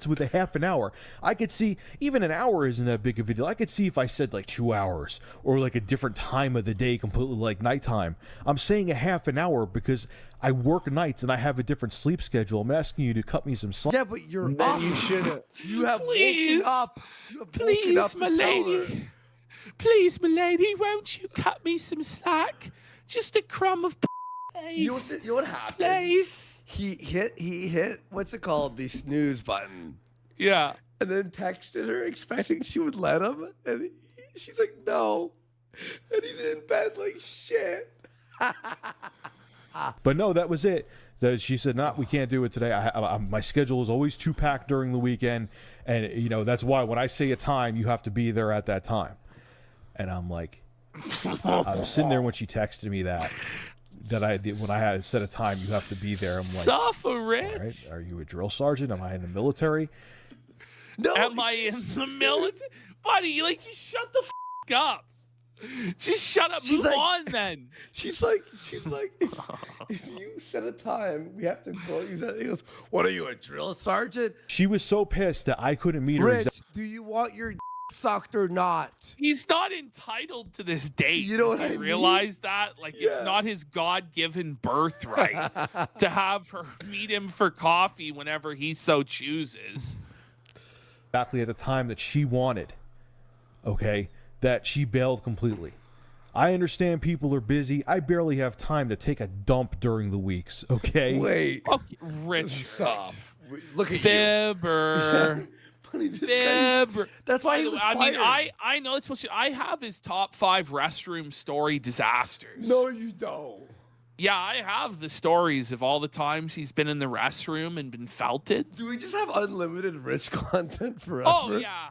with a half an hour. I could see even an hour isn't that big of a deal. I could see if I said like 2 hours or like a different time of the day, completely like nighttime. I'm saying a half an hour because I work nights and I have a different sleep schedule. I'm asking you to cut me some slack. Yeah, but you're Then up. you should've- You have Please. woken up. You have woken Please, up to my tell her. lady. Please, my lady, won't you cut me some slack? Just a crumb of You know please. what, you know what happened? Please. He hit what's it called? The snooze button. Yeah. And then texted her expecting she would let him. And she's like, no. And he's in bed like shit. But no, that was it. She said, "No, we can't do it today. My schedule is always too packed during the weekend, and you know that's why when I say a time, you have to be there at that time." And I'm like, I'm sitting there when she texted me that I did when I had set a time, you have to be there. I'm like, Suffer, Rich. all right, are you a drill sergeant? Am I in the military? No. Am I in the military? Buddy, like, just shut the up. Just shut up. She's Move like- on, then. She's like, if you set a time, we have to go. He goes, what are you, a drill sergeant? She was so pissed that I couldn't meet her. Rich, do you want your sucked or not? He's not entitled to this date. You know Does what he I mean? realize that? Like, Yeah. it's not his God-given birthright to have her meet him for coffee whenever he so chooses. exactly at the time that she wanted. Okay, that she bailed completely. I understand people are busy. I barely have time to take a dump during the weeks. Okay. Wait. Okay, Rich. Stop. Look at Fibber. you. Funny, this guy- Fibber. That's why he By the was way, I mean, fired. I know it's supposed to. I have his top 5 restroom story disasters. No, you don't. Yeah, I have the stories of all the times he's been in the restroom and been felted. Do we just have unlimited rich content forever? Oh yeah,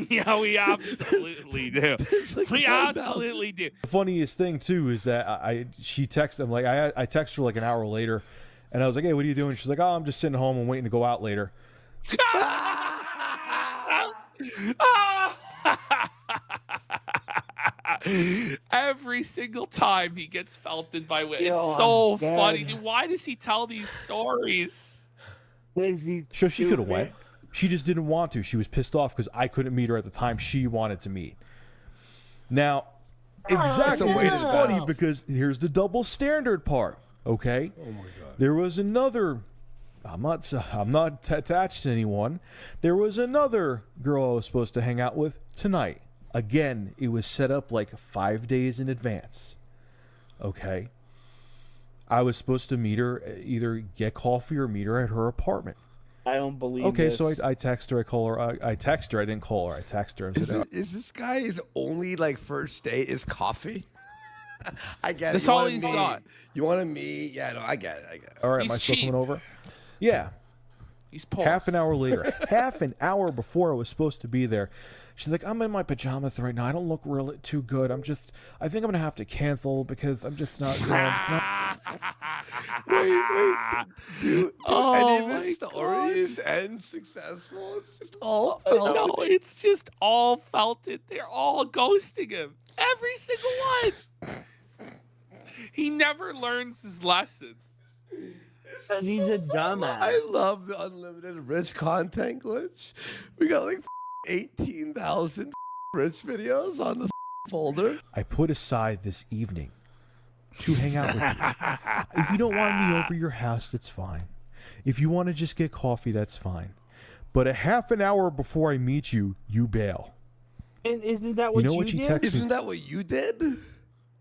yeah, we absolutely do. like We 1,000. absolutely do. The funniest thing too is that she texted him like I texted her like an hour later, and I was like, "Hey, what are you doing?" She's like, "Oh, I'm just sitting home and waiting to go out later." Every single time he gets felted by Wit. It's Yo, so I'm dead. funny. Dude, why does he tell these stories? So she could have went. She just didn't want to. She was pissed off because I couldn't meet her at the time she wanted to meet. Now, exactly, a way it's to funny balance. because here's the double standard part. Okay. Oh my god. There was another. I'm not attached to anyone. There was another girl I was supposed to hang out with tonight. Again, it was set up like 5 days in advance. Okay. I was supposed to meet her, either get coffee or meet her at her apartment. I don't believe Okay, this. so I text her, I call her, I text her, I didn't call her, I text her and said, Is this guy's only like first date is coffee? I get it. That's You all wanna he's meet. got. You want to meet? Yeah, no, I get it. all right, He's am I still cheap. coming over? Yeah. He's poor. Half an hour later, half an hour before I was supposed to be there, she's like, I'm in my pajamas right now. I don't look really too good. I think I'm going to have to cancel because I'm just not. Wait. Do Oh any of my his stories end successful? It's just all No, felt. it's just all felted. They're all ghosting him. Every single one. He never learns his lesson. Because he's a dumbass. I love the unlimited rich content glitch. We got like 18,000 rich videos on the folder. I put aside this evening to hang out with you. If you don't want me over your house, that's fine. If you want to just get coffee, that's fine. But a half an hour before I meet you, you bail. And isn't that what You know what she did? texted me Isn't that what you did?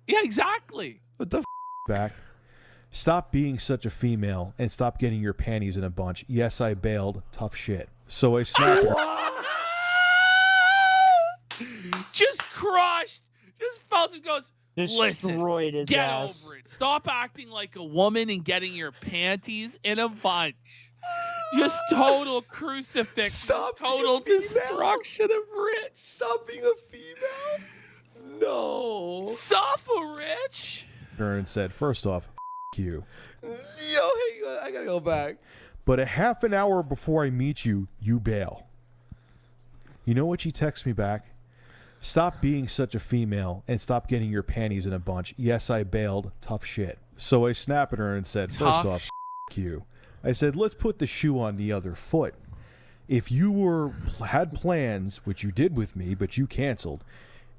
Yeah, exactly. What the back? Stop being such a female and stop getting your panties in a bunch. Yes, I bailed. Tough shit. So I snapped her. Just crushed. Just felt it goes. Listen, Destroyed his get ass. over it. Stop acting like a woman and getting your panties in a bunch. Just total crucifix. Stop Total being a female. destruction of Rich. Stop being a female. No. Suffer, Rich. And said, first off, you. Yo, hang on. I gotta go back. But a half an hour before I meet you, you bail. You know what she texts me back? Stop being such a female and stop getting your panties in a bunch. Yes, I bailed. Tough shit. So I snapped at her and said, first Tough off, you. I said, let's put the shoe on the other foot. If you had plans, which you did with me, but you canceled,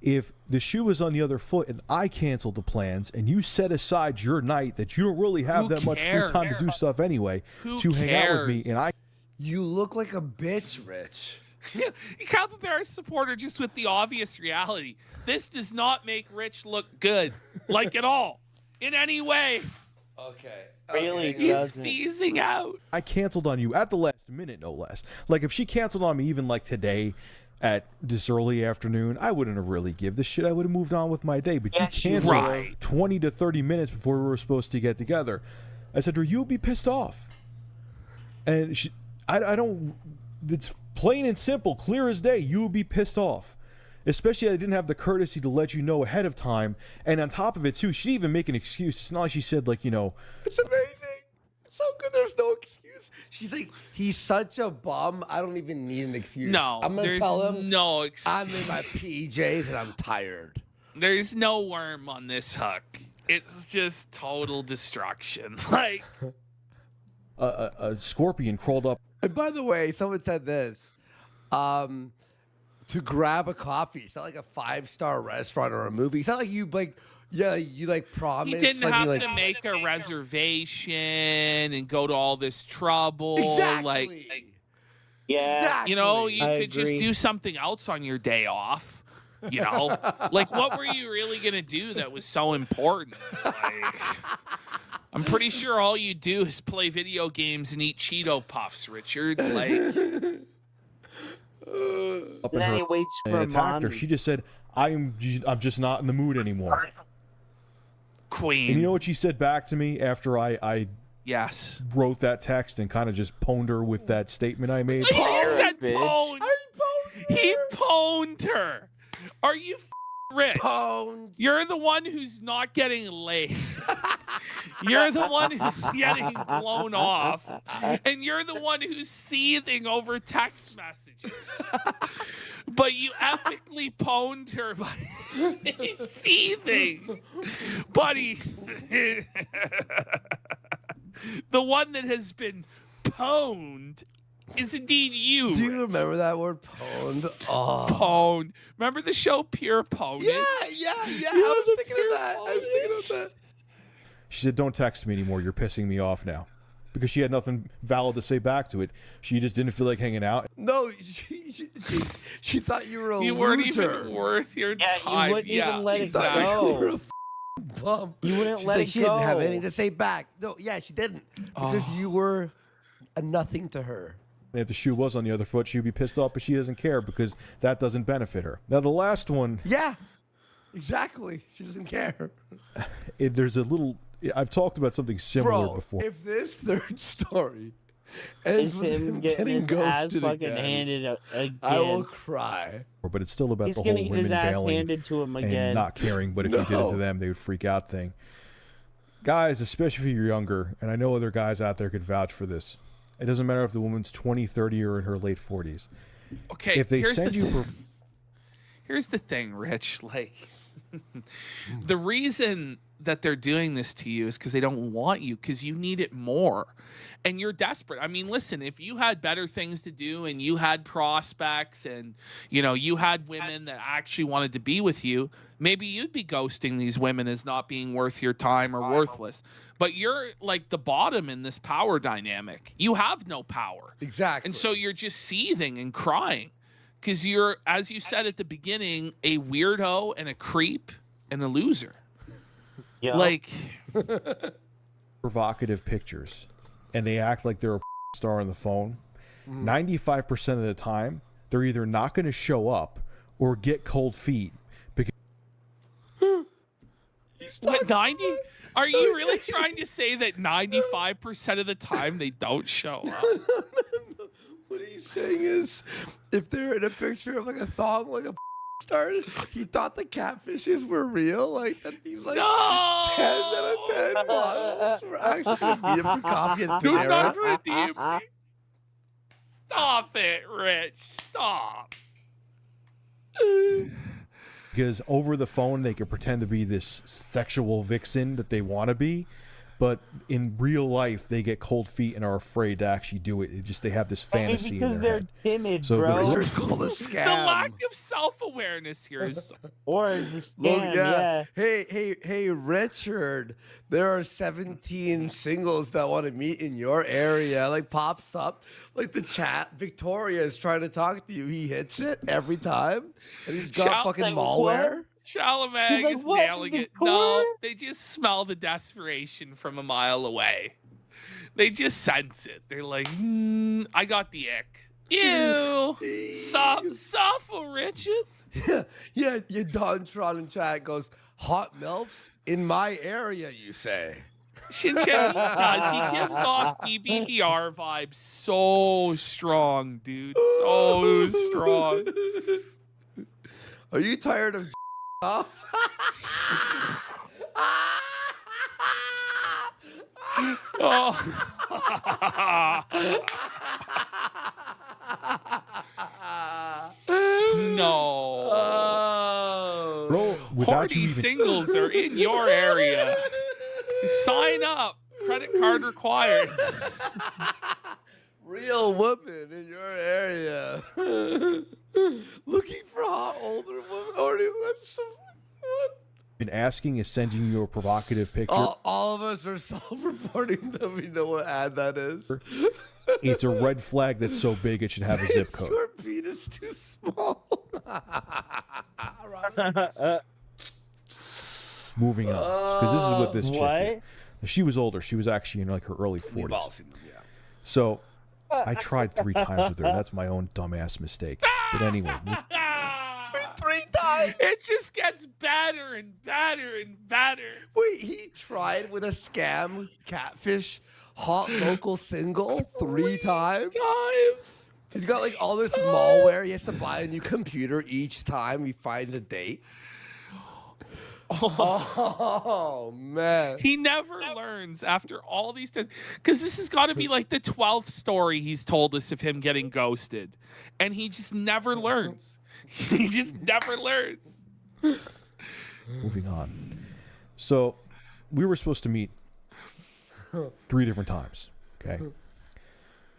if the shoe was on the other foot and I canceled the plans and you set aside your night that you don't really have Who that much free time to do stuff anyway Who to hang out with me cares? and I You look like a bitch, Rich. You can't compare a supporter just with the obvious reality. This does not make Rich look good, like at all, in any way. Okay. Really okay. He's doesn't. phasing out. I canceled on you at the last minute, no less. Like if she canceled on me even like today at this early afternoon, I wouldn't have really give this shit. I would have moved on with my day. But Yeah, you she canceled Right. 20 to 30 minutes before we were supposed to get together. I said, "Or you'll be pissed off." And she, I don't. It's plain and simple, clear as day. You would be pissed off. Especially I didn't have the courtesy to let you know ahead of time. And on top of it too, she didn't even make an excuse. It's not like she said like, you know, It's amazing. It's so good. There's no excuse. She's like, he's such a bum. I don't even need an excuse. No, I'm gonna there's tell him no I'm in my PJs and I'm tired. There's no worm on this hook. It's just total destruction. Like, a scorpion crawled up. And by the way, someone said this. To grab a coffee. It's not like a 5-star restaurant or a movie. It's not like you like, yeah, you like promise. he didn't like, have you, like, to make a reservation and go to all this trouble. Exactly. Like, Yeah. Exactly. you know, you I could just agree. do something else on your day off. You know, like what were you really gonna do that was so important? Like, I'm pretty sure all you do is play video games and eat Cheeto Puffs, Richard. Like, up And in then her he waits and for attacked her. mommy. She just said, I'm just not in the mood anymore. Queen. And you know what she said back to me after I Yes. wrote that text and kind of just pwned her with that statement I made? He just said bitch. pwned. He pwned her. Are you rich? Pwned. You're the one who's not getting laid. You're the one who's getting blown off. And you're the one who's seething over text messages. But you epically pwned her by seething. Buddy. The one that has been pwned is indeed you. Do you remember that word, pwned? Oh. Pwned. Remember the show Pure Pwned? Yeah. I was thinking of that. She said, don't text me anymore. You're pissing me off now. Because she had nothing valid to say back to it. She just didn't feel like hanging out. No, she thought you were a You loser. weren't even worth your Yeah, time. you wouldn't even let She it thought you were go. a bum. You wouldn't She's let like, it she didn't have go. anything to say back. No, yeah, she didn't. Because you were a nothing to her. And if the shoe was on the other foot, she'd be pissed off, but she doesn't care because that doesn't benefit her. Now, the last one, Yeah, exactly. She doesn't care. there's a little... I've talked about something similar Bro, before. if this third story It's ends with him him getting getting his ass ghosted fucking again, handed again. I will cry. But it's still about He's the whole gonna get women his ass bailing handed to him again. and not caring, but if you did it to No. them, they would freak out thing. Guys, especially if you're younger, and I know other guys out there could vouch for this. It doesn't matter if the woman's 20, 30, or in her late 40s. Okay, If they here's send the you... Here's the thing, Rich. Like, the reason that they're doing this to you is because they don't want you, because you need it more. And you're desperate. I mean, listen, if you had better things to do and you had prospects and, you know, you had women that actually wanted to be with you, maybe you'd be ghosting these women as not being worth your time or worthless. But you're like the bottom in this power dynamic. You have no power. Exactly. And so you're just seething and crying because you're, as you said at the beginning, a weirdo and a creep and a loser. Yup. Like, provocative pictures and they act like they're a star on the phone, 95% of the time, they're either not going to show up or get cold feet. Because What, 90? Are you really trying to say that 95% of the time they don't show up? What he's saying is, if they're in a picture of like a thong, like a star, he thought the catfishes were real. Like that these like No! 10 out of 10 models were actually gonna meet him for coffee at Do Panera. not redeem me. Stop it, Rich. Stop. because over the phone they can pretend to be this sexual vixen that they want to be, but in real life they get cold feet and are afraid to actually do it. They have this fantasy because in they're their head. timid, So bro. they're- It's called a scam. The lack of self-awareness here is Or just Look, scam, yeah. yeah. Hey, Richard. There are 17 singles that want to meet in your area. Like pops up, like the chat. Victoria is trying to talk to you. He hits it every time, and he's got Shout- fucking like, malware. Shalamag like, is "What, nailing it. Victoria?" No, they just smell the desperation from a mile away. They just sense it. They're like, I got the ick. Ew. Suffer, Richard. Yeah, Don Tron in chat goes, hot milfs in my area, you say. Shinchen does. He gives off BBDR vibes so strong, dude. So strong. Are you tired of off? No. Oh. Bro, without Party you even singles are in your area. Sign up. Credit card required. Real woman in your area. Looking for hot older women. Or what's the what? been asking is sending you a provocative picture. All of us are self-reporting that we know what ad that is. It's a red flag that's so big it should have a zip code. Your penis too small. Moving on, because this is what this chick What? did. She was older. She was actually in like her early We've all 40s. seen them, yeah. So I tried 3 times with her. That's my own dumbass mistake. But anyway, 3 times. It just gets better and better and better. Wait, he tried with a scam catfish hot local single 3 times? Times. He's got like all this malware. He has to buy a new computer each time he finds a date. Oh man. He never learns after all these times. Because this has got to be like the 12th story he's told us of him getting ghosted. And he just never learns. He just never learns. moving on. So we were supposed to meet 3 different times. Okay.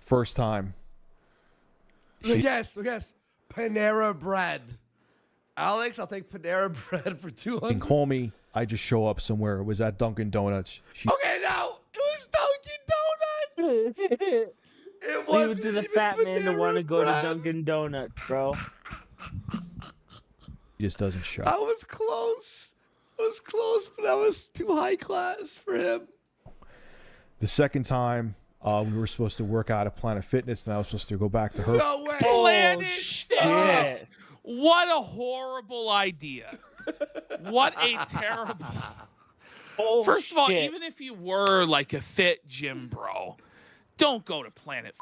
First time. Yes. Panera bread. Alex, I'll take Panera bread for 200. And call me. I just show up somewhere. It was at Dunkin' Donuts. She Okay, no, it was Dunkin' Donuts. It Leave wasn't it to the even fat man to Panera want to go to bread. Dunkin' Donuts, bro. just doesn't show. I was close. But I was too high class for him. The second time, we were supposed to work out at Planet Fitness, and I was supposed to go back to her. No way. Planet shit. Fitness. What a horrible idea. What a terrible. Oh, First of all, shit. even if you were like a fit gym bro, don't go to Planet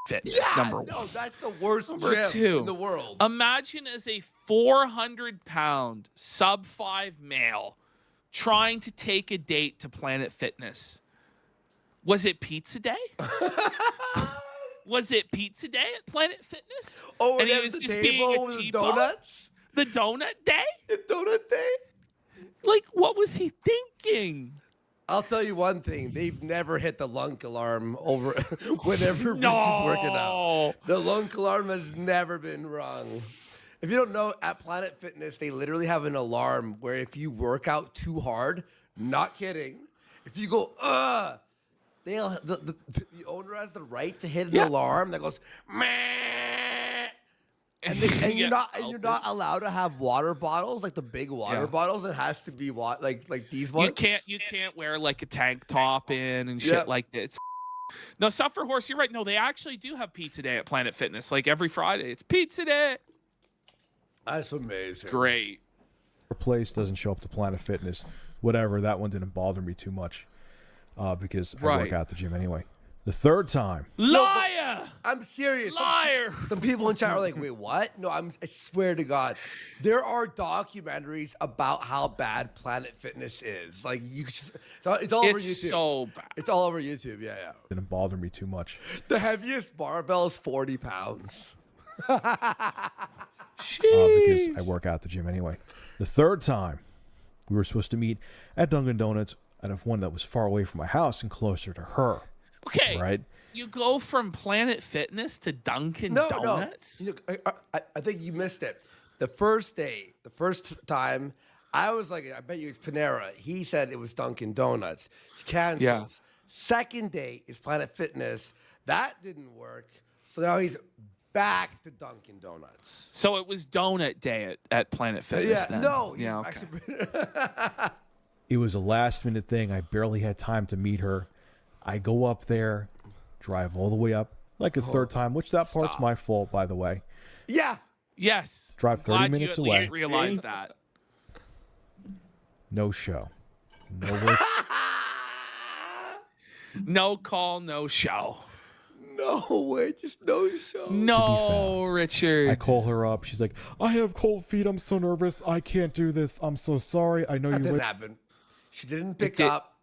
Fitness. Yeah, Number no, one. that's the worst Number gym two. in the world. Imagine as a 400-pound sub 5 male trying to take a date to Planet Fitness. Was it pizza day? Was it pizza day at Planet Fitness? Oh, and he at was the just being table a with the cheapo? donuts? The donut day? The donut day? Like, what was he thinking? I'll tell you one thing. They've never hit the lunk alarm over whenever Rich is working out. No. The lunk alarm has never been rung. If you don't know, at Planet Fitness, they literally have an alarm where if you work out too hard, not kidding, if you go, the owner has the right to hit an alarm that goes, meh. And Yeah, you're not allowed to have water bottles, like the big water Yeah. bottles. It has to be like these ones. You can't wear like a tank top in and shit Yep. like that. It's no, Suffer Horse, you're right. No, they actually do have pizza day at Planet Fitness. Like every Friday, it's pizza day. That's amazing. Great. Place doesn't show up to Planet Fitness. Whatever, that one didn't bother me too much because I work Right. out at the gym anyway. The third time, Liar! I'm serious. Liar! Some people in chat are like, "Wait, what?" No, I swear to God, there are documentaries about how bad Planet Fitness is. Like you, it's all over It's YouTube. so bad. It's all over YouTube. Yeah. didn't bother me too much. The heaviest barbell is 40 pounds. Because I work out at the gym anyway. The third time, we were supposed to meet at Dunkin' Donuts at one that was far away from my house and closer to her. Okay. Right? You go from Planet Fitness to Dunkin' No. Donuts? You know, I think you missed it. The first day, the first time, I was like, I bet you it's Panera. He said it was Dunkin' Donuts. She cancels. Yeah. Second day is Planet Fitness. That didn't work. So now he's back to Dunkin' Donuts. So it was donut day at Planet Fitness then? No. he's Yeah, okay. actually- It was a last minute thing. I barely had time to meet her. I go up there, drive all the way up, like a third time, which that part's my fault, by the way. yeah. Yes. Drive 30 Glad minutes you at away. least realized that. No show. No work. No call, no show. No way. Just no show. No, Richard. I call her up. She's like, I have cold feet. I'm so nervous. I can't do this. I'm so sorry. I know That you didn't would. happen. She didn't pick did- up.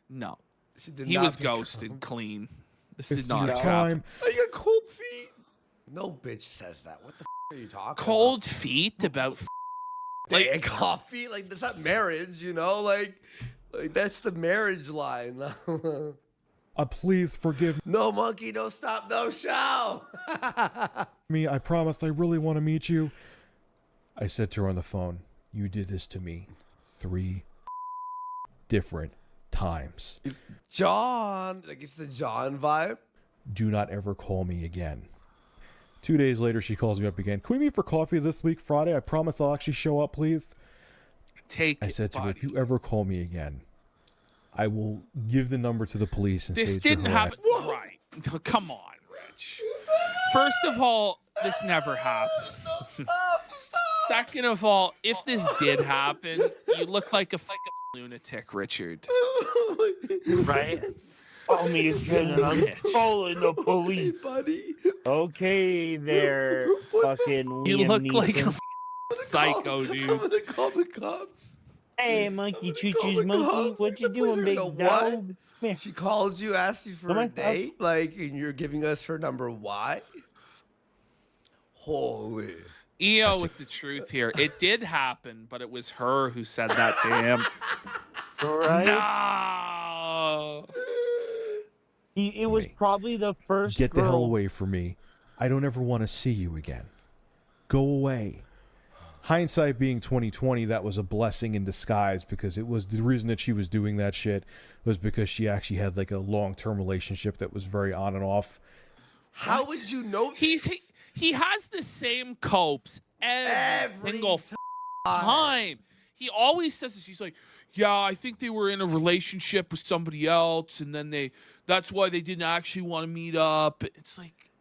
No. She did He not was pick up. ghosted clean. This It's did not your happen. time. Oh, you got cold feet? No bitch says that. What the are you talking Cold feet about about? Like coffee? Like that's not marriage, you know? Like that's the marriage line. Please forgive No monkey, no stop, no show. me. I promise I really want to meet you. I said to her on the phone, you did this to me 3 different times. John, like it's the John vibe. Do not ever call me again. 2 days later, she calls me up again. Can we meet for coffee this week, Friday? I promise I'll actually show up, please. Take I it, said to her, buddy. if you ever call me again, I will give the number to the police and This say didn't it's happen. Right. No, come on, Rich. First of all, this never happened. Second of all, if this did happen, you look like a fucking lunatic, Richard. Right? Call me again and I'm calling the police. Buddy. Okay there, What the fucking You Liam look like Neeson. a psycho, I'm dude. gonna call the cops. Hey, monkey choo Call choo's the monkey. cops. What you The doing, police big are gonna what? dog? Come here. She called you, asked you for Come a on, date, like, and you're giving us her number. Why? Holy. EO with the truth here. It did happen, but it was her who said that to him. Right? No. It was probably the first Get the girl. hell away from me. I don't ever want to see you again. Go away. Hindsight being 2020, that was a blessing in disguise because it was the reason that she was doing that shit was because she actually had like a long-term relationship that was very on and off. How would you know? He has the same copes every single time. He always says this. He's like, yeah, I think they were in a relationship with somebody else, and then that's why they didn't actually want to meet up. It's like,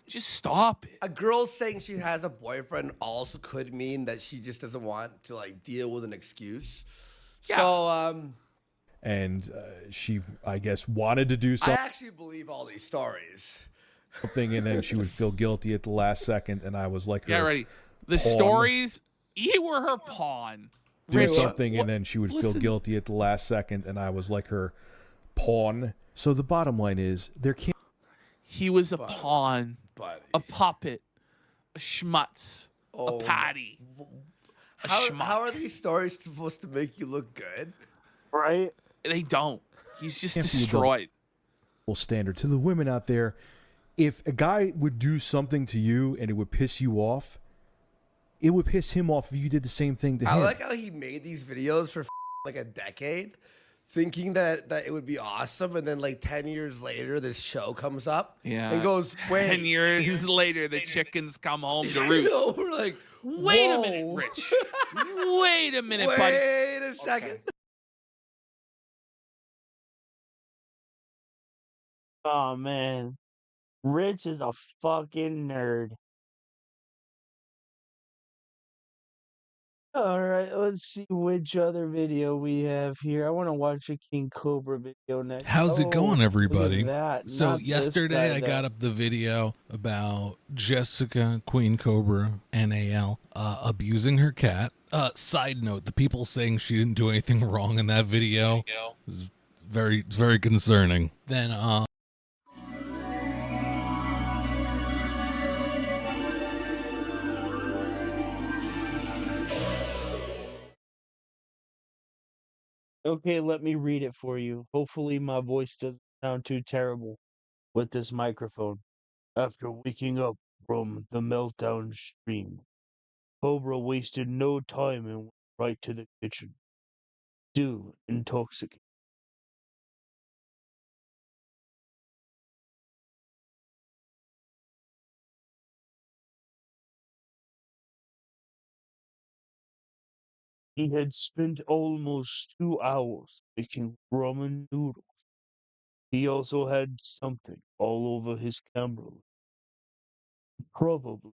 just stop it. A girl saying she has a boyfriend also could mean that she just doesn't want to like deal with an excuse. Yeah. So And she, I guess, wanted to do I something, actually believe all these stories. and then she would feel guilty at the last second, and I was like, Yeah, her ready. The pawn. stories, you were her pawn. do Rich, something, what- and then she would feel listen. guilty at the last second, and I was like her pawn. So the bottom line is, there can't. He was a pawn, Buddy. a puppet, a schmutz, Oh, a patty. a How schmuck. are these stories supposed to make you look good? Right? They don't. He's just Can't be a destroyed. Standard to the women out there. If a guy would do something to you and it would piss you off, it would piss him off if you did the same thing to I him. like how he made these videos for like a decade, thinking that it would be awesome, and then like 10 years later, this show comes up Yeah. and goes, wait. 10 years later, the chickens come home to You roost. know, we're like, Wait a minute, whoa. Rich. Wait a minute, buddy. Wait a second. Okay. Oh man, Rich is a fucking nerd. All right, let's see which other video we have here. I want to watch a Kingcobra video next. How's it going, Look at everybody? that. So Not this yesterday guy, I got though. up the video about Jessica Queencobra NAL abusing her cat. Side note: the people saying she didn't do anything wrong in that video is it's very concerning. Then Okay, let me read it for you. Hopefully my voice doesn't sound too terrible with this microphone. After waking up from the meltdown stream, Cobra wasted no time and went right to the kitchen. Still intoxicated. He had spent almost 2 hours making ramen noodles. He also had something all over his camera. Probably.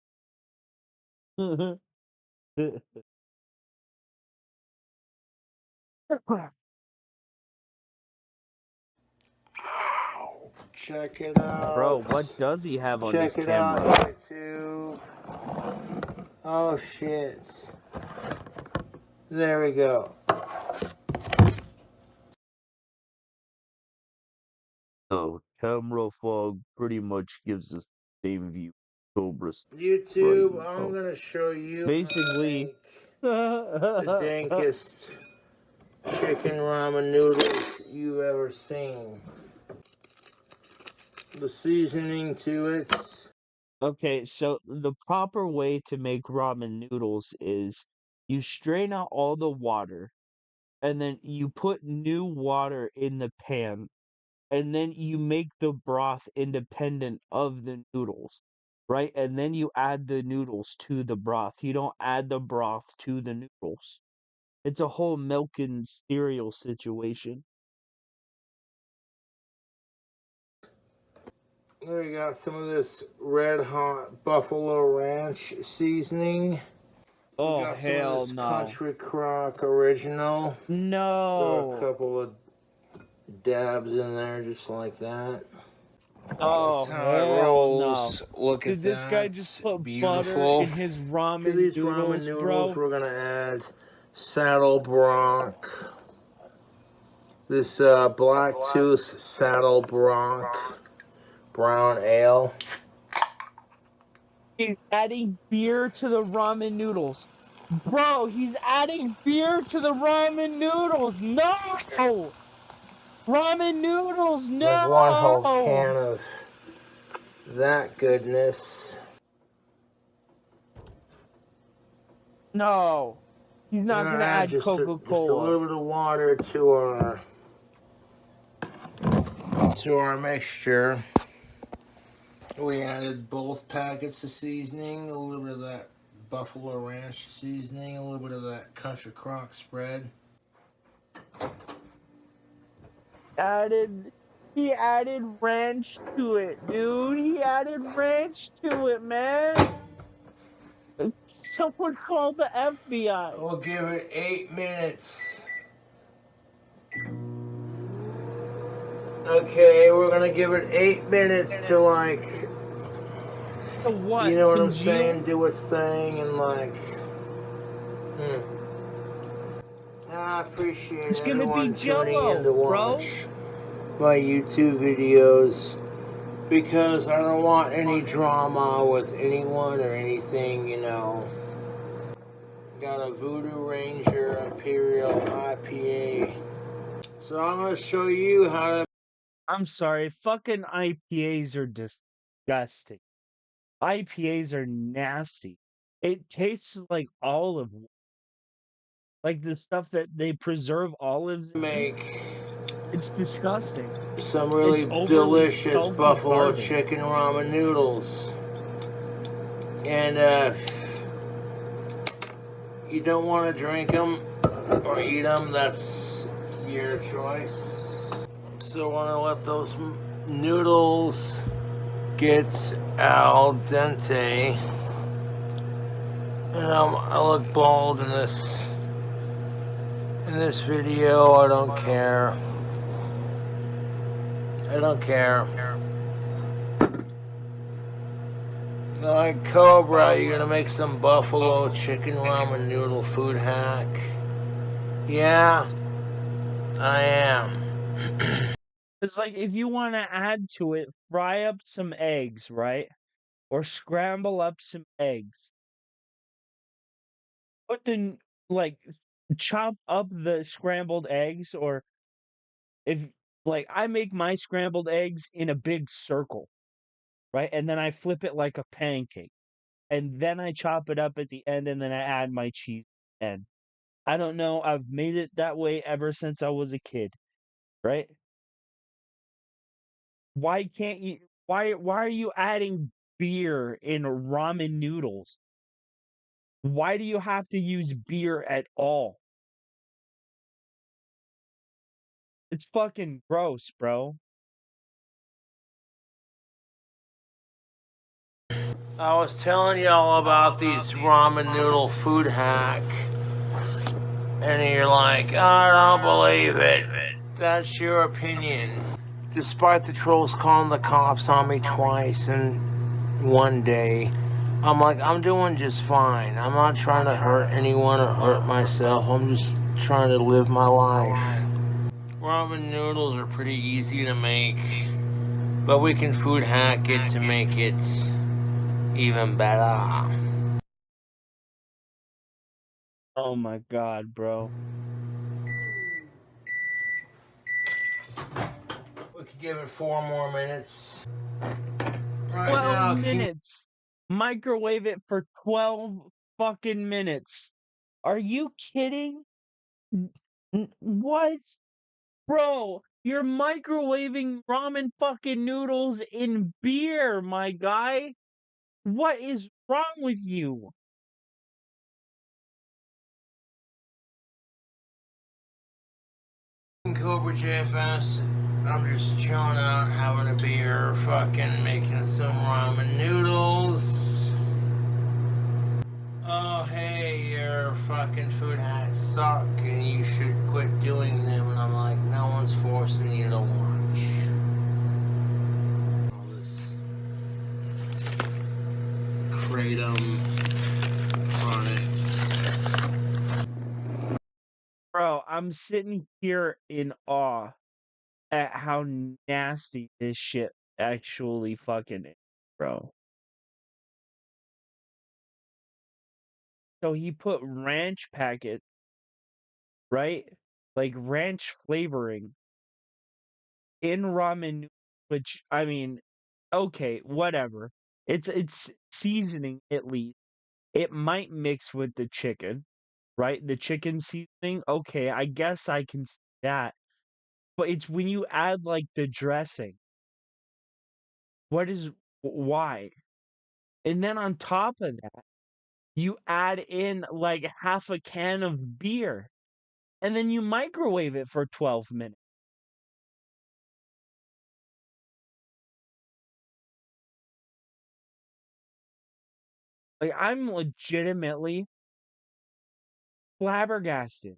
Check it out. Bro, what does he have on his Check it camera? out, YouTube. Oh shit. There we go. So, camera fog pretty much gives us the same view. Cobra's YouTube, right, I'm gonna show you basically the dankest chicken ramen noodles you've ever seen. The seasoning to it. Okay, so the proper way to make ramen noodles is you strain out all the water and then you put new water in the pan and then you make the broth independent of the noodles, right? And then you add the noodles to the broth. You don't add the broth to the noodles. It's a whole milk and cereal situation. There you got some of this red hot buffalo ranch seasoning. Oh, We got some hell of this no. country crock original. Throw a No. couple of dabs in there just like that. Oh, That's how it hell rolls. no. Look at Did this that. guy just put Beautiful. butter in his To ramen these noodles, ramen noodles, bro? we're gonna add saddle brock. This black tooth saddle brock brown ale. He's adding beer to the ramen noodles. Bro, he's adding beer to the ramen noodles. No! Ramen noodles, Like one whole no! can of that goodness. No. He's not We're gonna add just a little Coca-Cola. bit of water to our mixture. We added both packets of seasoning, a little bit of that buffalo ranch seasoning, a little bit of that country crock spread. He added ranch to it, dude. He added ranch to it, man. Someone called the FBI. We'll give it 8 minutes. Okay, we're gonna give it 8 minutes to like, What? you know what I'm congeal? saying, do its thing and like, I appreciate It's gonna be everyone tuning Jell-O, in to bro. watch my YouTube videos because I don't want any drama with anyone or anything, you know. Got a Voodoo Ranger Imperial IPA. So I'm gonna show you how to. I'm sorry, fucking IPAs are disgusting. IPAs are nasty. It tastes like olive. Like the stuff that they preserve olives in. Make It's disgusting. Some really overly delicious salty buffalo garbage. chicken ramen noodles. And you don't want to drink them or eat them, that's your choice. So I want to let those noodles get al dente. And I look bald in this video. I don't care. I don't care. Like Cobra, you're gonna make some buffalo chicken ramen noodle food hack? Yeah, I am. It's like if you want to add to it, fry up some eggs, right? Or scramble up some eggs. Put the like chop up the scrambled eggs, or if like I make my scrambled eggs in a big circle, right? And then I flip it like a pancake. And then I chop it up at the end, and then I add my cheese and I don't know, I've made it that way ever since I was a kid, right? Why can't you why are you adding beer in ramen noodles? Why do you have to use beer at all? It's fucking gross, bro. I was telling y'all about these ramen noodle food hack, and you're like, I don't believe it. That's your opinion. Despite the trolls calling the cops on me twice in one day, I'm like, I'm doing just fine. I'm not trying to hurt anyone or hurt myself. I'm just trying to live my life. Ramen noodles are pretty easy to make, but we can food hack it to make it even better. Oh my god, bro. We could give it 4 more minutes. Right 12 now, minutes. Microwave it for 12 fucking minutes. Are you kidding? What? Bro, you're microwaving ramen fucking noodles in beer, my guy. What is wrong with you? Kingcobra JFS. I'm just chilling out, having a beer, fucking making some ramen noodles. Oh, hey, your fucking food hacks suck and you should quit doing them. And I'm like, no one's forcing you to watch. All this kratom on it. Bro, I'm sitting here in awe at how nasty this shit actually fucking is, bro. So he put ranch packets, right? Like ranch flavoring in ramen, which I mean, okay, whatever. It's seasoning at least. It might mix with the chicken, right? The chicken seasoning, okay, I guess I can see that. But it's when you add like the dressing. Why? And then on top of that, you add in like half a can of beer and then you microwave it for 12 minutes. Like I'm legitimately flabbergasted.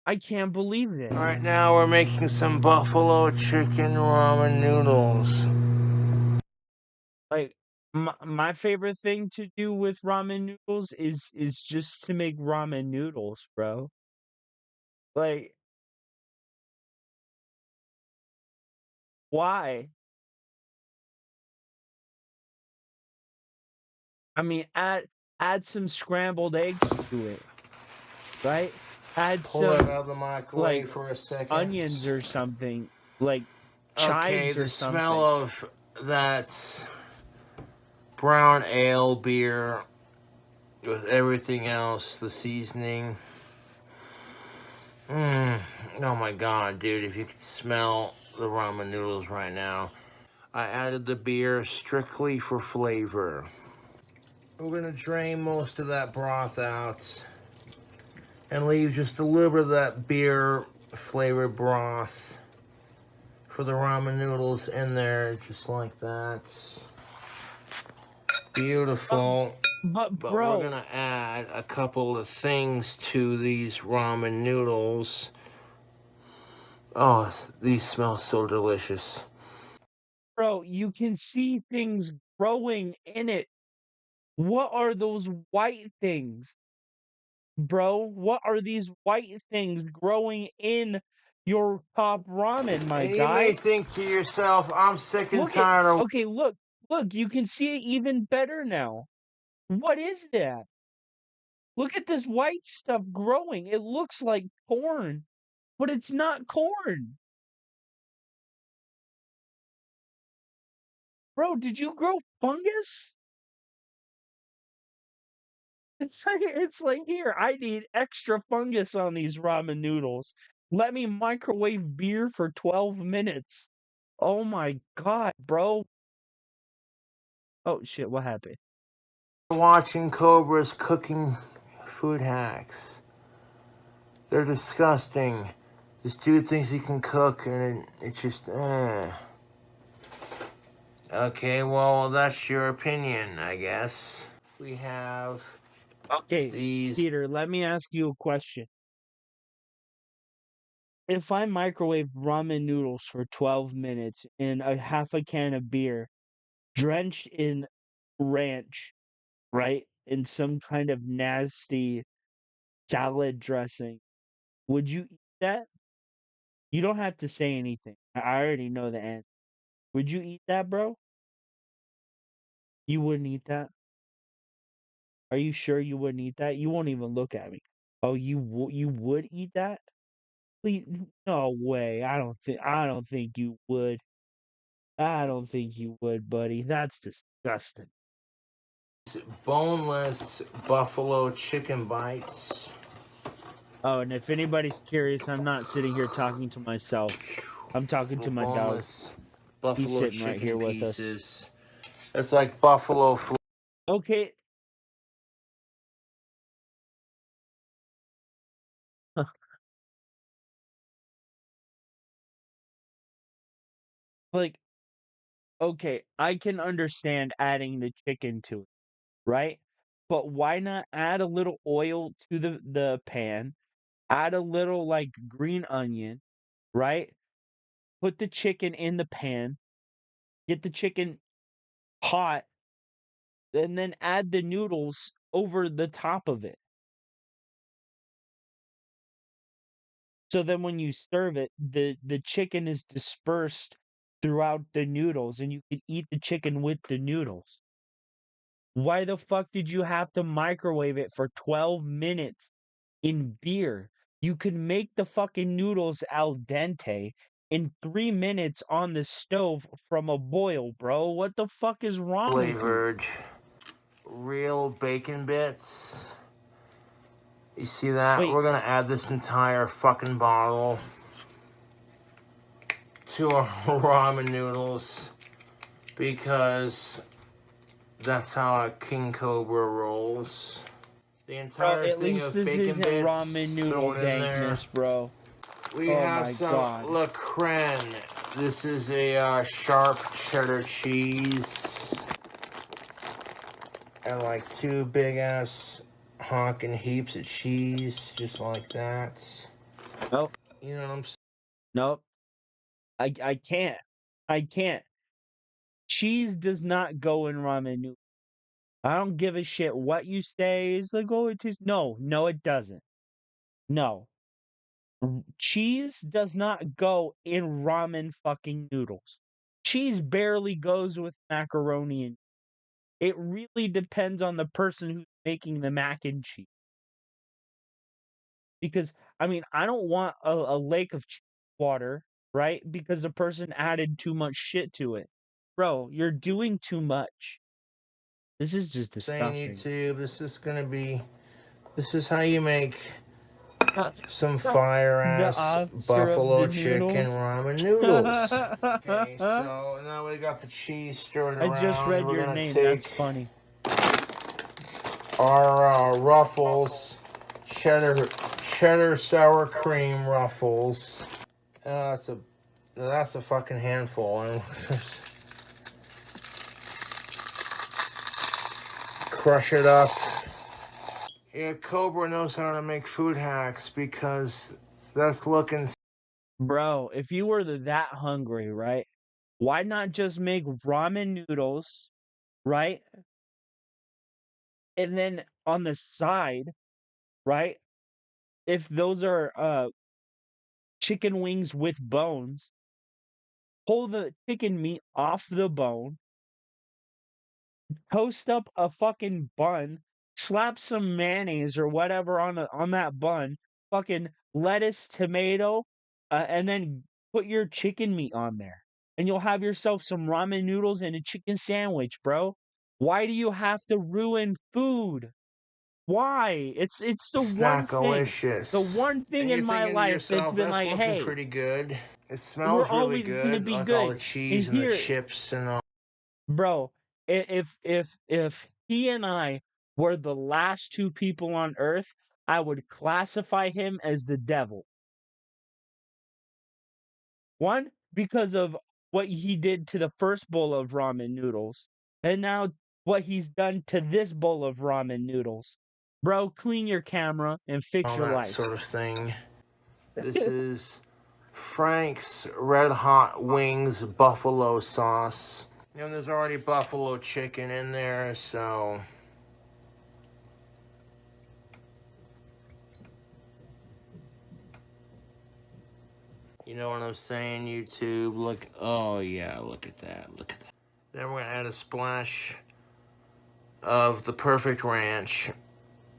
I can't believe this. Right now we're making some buffalo chicken ramen noodles. Like my favorite thing to do with ramen noodles is just to make ramen noodles, bro. Like why? I mean, add some scrambled eggs to it, right? Add Pull it some out of the microwave like for a second. onions or something, like Okay, chives or the something. smell of that brown ale beer with everything else, the seasoning. Oh my god, dude, if you could smell the ramen noodles right now. I added the beer strictly for flavor. We're gonna drain most of that broth out and leave just a little bit of that beer flavored broth for the ramen noodles in there, just like that. Beautiful. But But we're bro, gonna add a couple of things to these ramen noodles. Oh, these smell so delicious. you can see things growing in it. What are those white things? Bro, what are these white things growing in your top ramen, my And you may guy? think to yourself, I'm sick and Look at tired of okay, look, you can see it even better now. What is that? Look at this white stuff growing. It looks like corn, but it's not corn. Bro, did you grow fungus? It's like here, I need extra fungus on these ramen noodles. Let me microwave beer for 12 minutes. Oh my god, bro. Oh shit, what happened? watching Cobra's cooking food hacks. They're disgusting. This dude thinks he can cook, and it's just, Okay, well, that's your opinion, I guess. We have Okay, these. Peter, let me ask you a question. If I microwave ramen noodles for 12 minutes in a half a can of beer, drenched in ranch, right? In some kind of nasty salad dressing, would you eat that? You don't have to say anything. I already know the answer. Would you eat that, bro? You wouldn't eat that? Are you sure you wouldn't eat that? You won't even look at me. Oh, you would eat that? Please, no way. I don't think you would. I don't think you would, buddy. That's disgusting. Boneless buffalo chicken bites. Oh, and if anybody's curious, I'm not sitting here talking to myself. I'm talking to my dog. Boneless He's buffalo sitting right here chicken with us. pieces. It's like buffalo flavor. Okay. Like, okay, I can understand adding the chicken to it, right? But why not add a little oil to the pan, add a little like green onion, right? Put the chicken in the pan, get the chicken hot, and then add the noodles over the top of it. So then when you serve it, the chicken is dispersed throughout the noodles and you can eat the chicken with the noodles. Why the fuck did you have to microwave it for 12 minutes in beer? You could make the fucking noodles al dente in 3 minutes on the stove from a boil, bro. What the fuck is wrong with you? Flavored real bacon bits. You see that? Wait, We're gonna add this entire fucking bottle to our ramen noodles because that's how a Kingcobra rolls. The bro, entire at thing least of this bacon isn't bits ramen noodle thrown in there. dankness, bro. We Oh have my some god. La Crème. This is a sharp cheddar cheese. And like 2 big ass honking heaps of cheese, just like that. Nope, You know what I'm saying? nope. I can't. I can't. Cheese does not go in ramen noodles. I don't give a shit what you say. It's like, oh, it is. No, no, it doesn't. No. Cheese does not go in ramen fucking noodles. Cheese barely goes with macaroni and it really depends on the person who's making the mac and cheese. Because I mean, I don't want a lake of water, right? Because the person added too much shit to it. Bro, you're doing too much. This is just Saying disgusting. YouTube, this is how you make some fire The ass Oscar of buffalo the chicken noodles. ramen noodles. Okay, so now we got the cheese stirred I just around. read We're your gonna name. That's take funny. our Ruffles cheddar sour cream Ruffles. That's a fucking handful. And crush it up. Yeah, Cobra knows how to make food hacks because that's looking. Bro, if you were that hungry, right? Why not just make ramen noodles, right? And then on the side, right? If those are chicken wings with bones, pull the chicken meat off the bone, toast up a fucking bun, slap some mayonnaise or whatever on that bun, fucking lettuce, tomato, and then put your chicken meat on there. And you'll have yourself some ramen noodles and a chicken sandwich, bro. Why do you have to ruin food? Why? It's the one thing. The Snackalicious. one thing And in you're my thinking to life that's yourself, been that's like, looking hey, pretty good. It we're smells really always gonna good, be like all good. the cheese And and the here, chips and all. bro, if he and I were the last two people on earth, I would classify him as the devil. One, because of what he did to the first bowl of ramen noodles, and now what he's done to this bowl of ramen noodles. Bro, clean your camera and fix All your that life. sort of thing. This is Frank's Red Hot Wings buffalo sauce. And there's already buffalo chicken in there, so you know what I'm saying, YouTube? Look, oh yeah, look at that, look at that. Then we're gonna add a splash of the perfect ranch.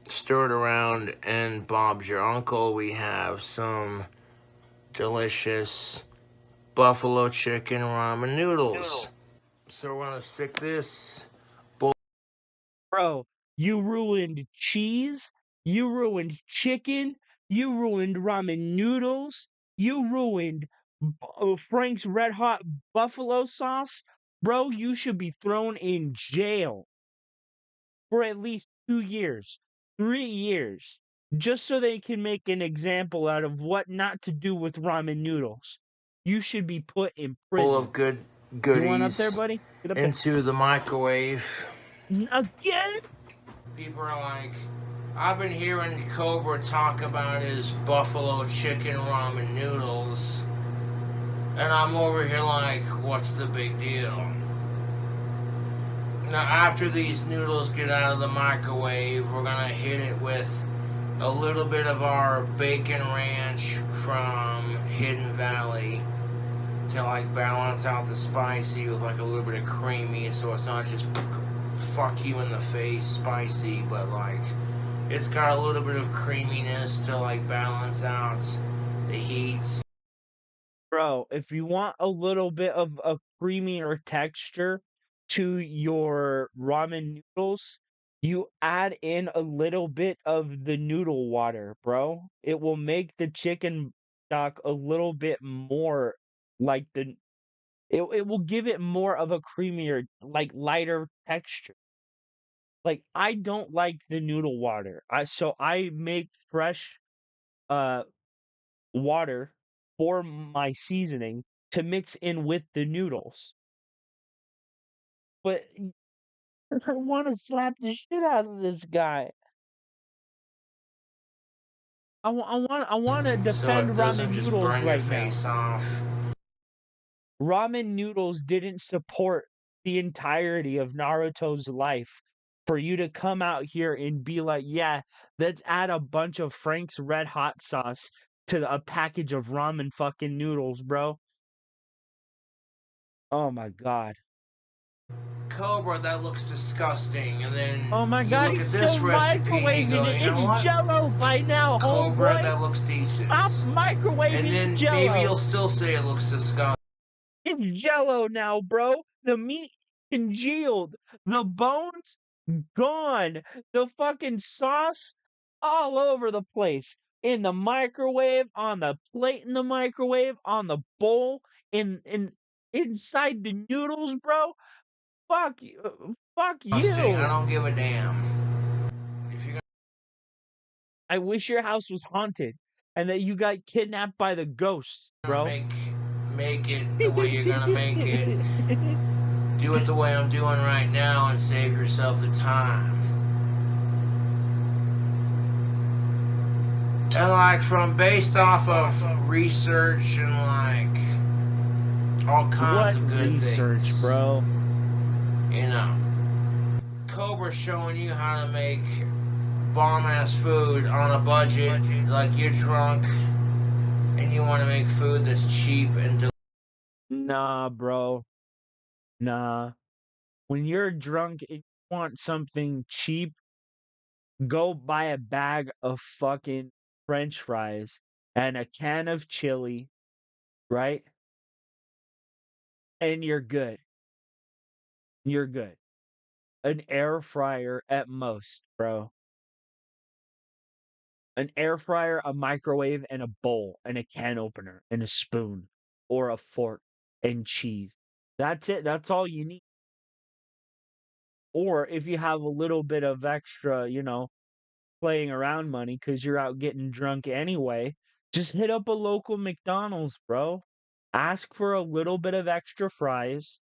Stir it around, and Bob's your uncle. We have some delicious buffalo chicken ramen noodles. So we're gonna stick this. Bro, you ruined cheese, you ruined chicken, you ruined ramen noodles, you ruined Frank's Red Hot Buffalo sauce. Bro, you should be thrown in jail for at least 2 years, 3 years, just so they can make an example out of what not to do with ramen noodles. You should be put in Full of prison. good You want up there, goodies buddy? Get up there. into the microwave. Again? People are like, I've been hearing Cobra talk about his buffalo chicken ramen noodles, and I'm over here like, what's the big deal? Now, after these noodles get out of the microwave, we're gonna hit it with a little bit of our bacon ranch from Hidden Valley to like balance out the spicy with like a little bit of creamy, so it's not just fuck you in the face spicy, but like it's got a little bit of creaminess to like balance out the heat. Bro, if you want a little bit of a creamier texture to your ramen noodles, you add in a little bit of the noodle water, bro. It will make the chicken stock a little bit more like it will give it more of a creamier, like lighter texture. Like I don't like the noodle water. I make fresh uh water for my seasoning to mix in with the noodles. But I want to slap the shit out of this guy. I want to So defend it doesn't ramen just noodles burn your right now. face off. Ramen noodles didn't support the entirety of Naruto's life for you to come out here and be like, yeah, let's add a bunch of Frank's Red Hot sauce to a package of ramen fucking noodles, bro. Oh my god. Cobra, that looks disgusting. And then Oh my you god, look he's at this still recipe and you microwaving go, it. you know It's what? Jello by now, Cobra, homeboy. that looks decent. Stop microwaving And then Jello. maybe you'll still say it looks disgusting. It's Jello now, bro. The meat congealed. The bones gone. The fucking sauce all over the place. in the microwave, on the plate in the microwave, on the bowl, inside the noodles, bro. Fuck you. Fuck Disgusting. I you. don't give a damn. If you're I wish your house was haunted and that you got kidnapped by the ghosts, gonna bro. make it the way you're gonna make it, do it the way I'm doing right now and save yourself the time. And like based off of research and like all kinds What of good research, things, bro? you know, Cobra's showing you how to make bomb-ass food on a budget. Like you're drunk and you want to make food that's cheap and delicious. Nah, bro. Nah. When you're drunk and you want something cheap, go buy a bag of fucking French fries and a can of chili, right? And you're good. You're good. An air fryer at most, bro. An air fryer, a microwave, and a bowl, and a can opener, and a spoon, or a fork, and cheese. That's it. That's all you need. Or if you have a little bit of extra, playing around money because you're out getting drunk anyway, just hit up a local McDonald's, bro. Ask for a little bit of extra fries,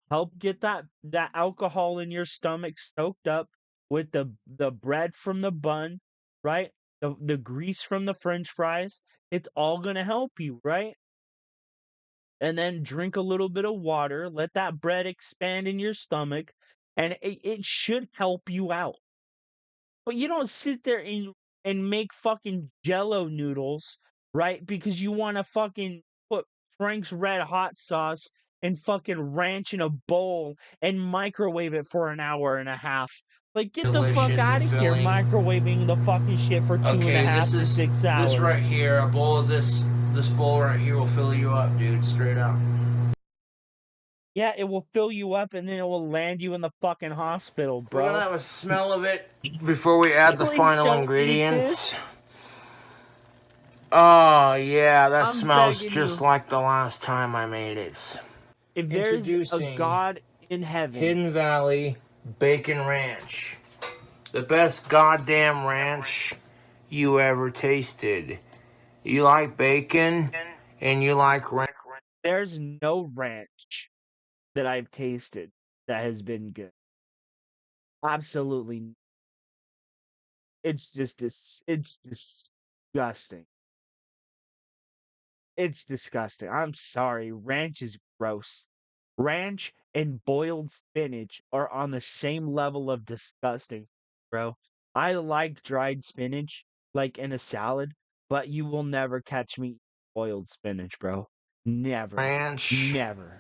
help get that alcohol in your stomach soaked up with the bread from the bun, right? The grease from the French fries. It's all gonna help you, right? And then drink a little bit of water, let that bread expand in your stomach, and it should help you out. But you don't sit there and make fucking Jello noodles, right? Because you want to fucking put Frank's Red Hot sauce and fucking ranch in a bowl and microwave it for an hour and a half. Like, get the fuck And out of here, filling. microwaving the fucking shit for two and a Okay, half to 6 hours. this right here, a bowl of this bowl right here will fill you up, dude, straight up. Yeah, it will fill you up and then it will land you in the fucking hospital, We're gonna bro. have a smell of it before we add the Please final don't eat ingredients. this. Oh yeah, that I'm smells begging just you. like the last time I made it. If there's a Introducing God in heaven, Hidden Valley Bacon Ranch. The best goddamn ranch you ever tasted. You like bacon and you like ranch. there's no ranch that I've tasted that has been good. Absolutely. It's just it's disgusting. It's disgusting. I'm sorry. Ranch is gross. Ranch and boiled spinach are on the same level of disgusting, bro. I like dried spinach, like in a salad, but you will never catch me eating boiled spinach, bro. Never. Ranch. Never.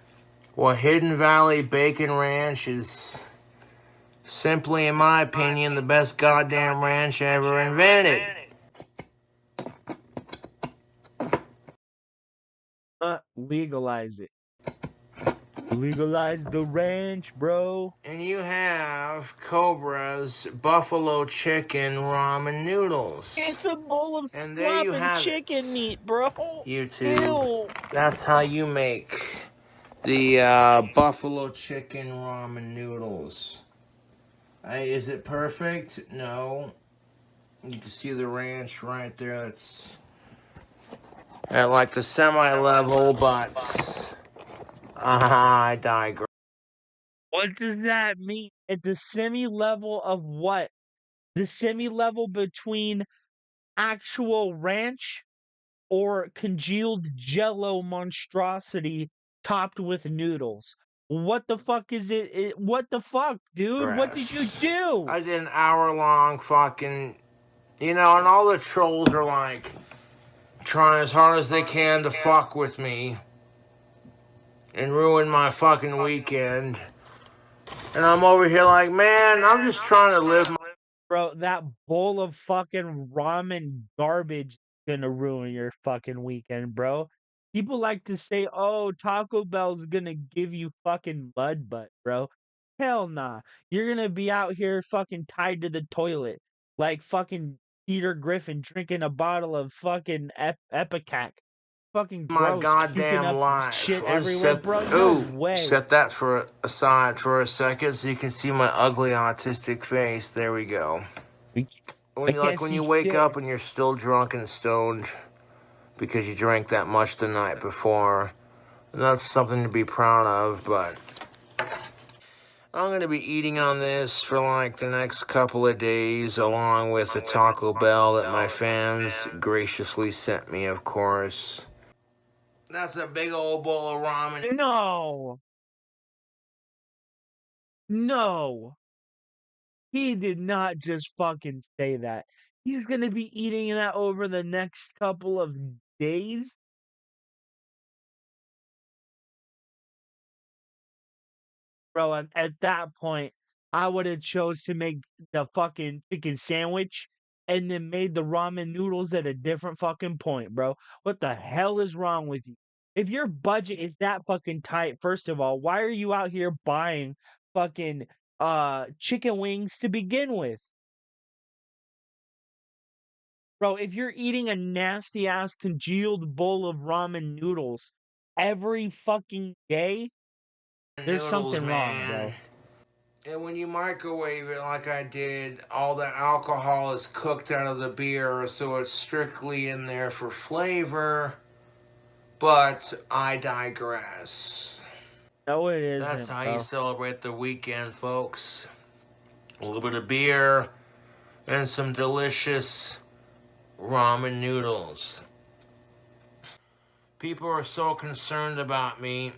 Well, Hidden Valley Bacon Ranch is simply, in my opinion, the best goddamn ranch ever invented. Legalize it. Legalize the ranch, bro. And you have Cobra's buffalo chicken ramen noodles. It's a bowl of And there you slopping have chicken it. meat, bro. YouTube. Ew. That's how you make the buffalo chicken ramen noodles. Is it perfect? No. You can see the ranch right there. That's at like the semi-level, but I digress. What does that mean? At the semi-level of what? The semi-level between actual ranch or congealed jello monstrosity topped with noodles? What the fuck is it? What the fuck, dude? What did you do? I did an hour-long fucking, and all the trolls are like trying as hard as they can to fuck with me and ruin my fucking weekend. And I'm over here like, man, I'm just trying to live my... Bro, that bowl of fucking ramen garbage is gonna ruin your fucking weekend, bro. People like to say, oh, Taco Bell's gonna give you fucking mud butt, bro. Hell nah. You're gonna be out here fucking tied to the toilet. Like fucking Peter Griffin drinking a bottle of fucking Epicac. Fucking My gross, puking goddamn up life. shit Let's everywhere, set, bro. No ooh, way. set that for aside for a second so you can see my ugly autistic face. There we go. I When can't when see you wake shit. up and you're still drunk and stoned because you drank that much the night before, that's something to be proud of, but I'm going to be eating on this for like the next couple of days, along with the Taco Bell that my fans graciously sent me, of course. That's a big old bowl of ramen. No. No. He did not just fucking say that. He's gonna be eating that over the next couple of days. Bro, at that point, I would have chose to make the fucking chicken sandwich and then made the ramen noodles at a different fucking point, bro. What the hell is wrong with you? If your budget is that fucking tight, first of all, why are you out here buying fucking chicken wings to begin with? Bro, if you're eating a nasty ass congealed bowl of ramen noodles every fucking day, there's Noodles, something wrong, man. bro. And when you microwave it like I did, all the alcohol is cooked out of the beer, so it's strictly in there for flavor. But I digress. No, it isn't, That's how bro. you celebrate the weekend, folks. A little bit of beer and some delicious ramen noodles. People are so concerned about me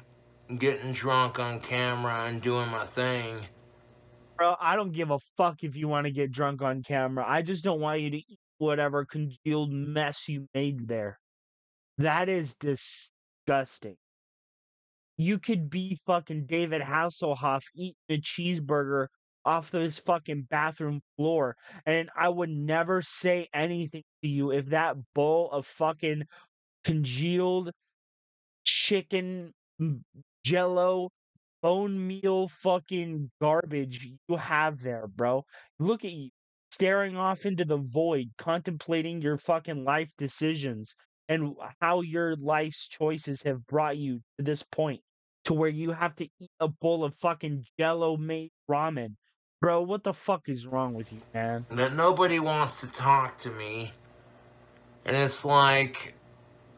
getting drunk on camera and doing my thing. Bro, I don't give a fuck if you want to get drunk on camera. I just don't want you to eat whatever congealed mess you made there. That is disgusting. You could be fucking David Hasselhoff eating a cheeseburger off this fucking bathroom floor, and I would never say anything to you if that bowl of fucking congealed chicken jello bone meal fucking garbage you have there, bro. Look at you staring off into the void, contemplating your fucking life decisions and how your life's choices have brought you to this point to where you have to eat a bowl of fucking jello made ramen. Bro, what the fuck is wrong with you, man? That nobody wants to talk to me. And it's like,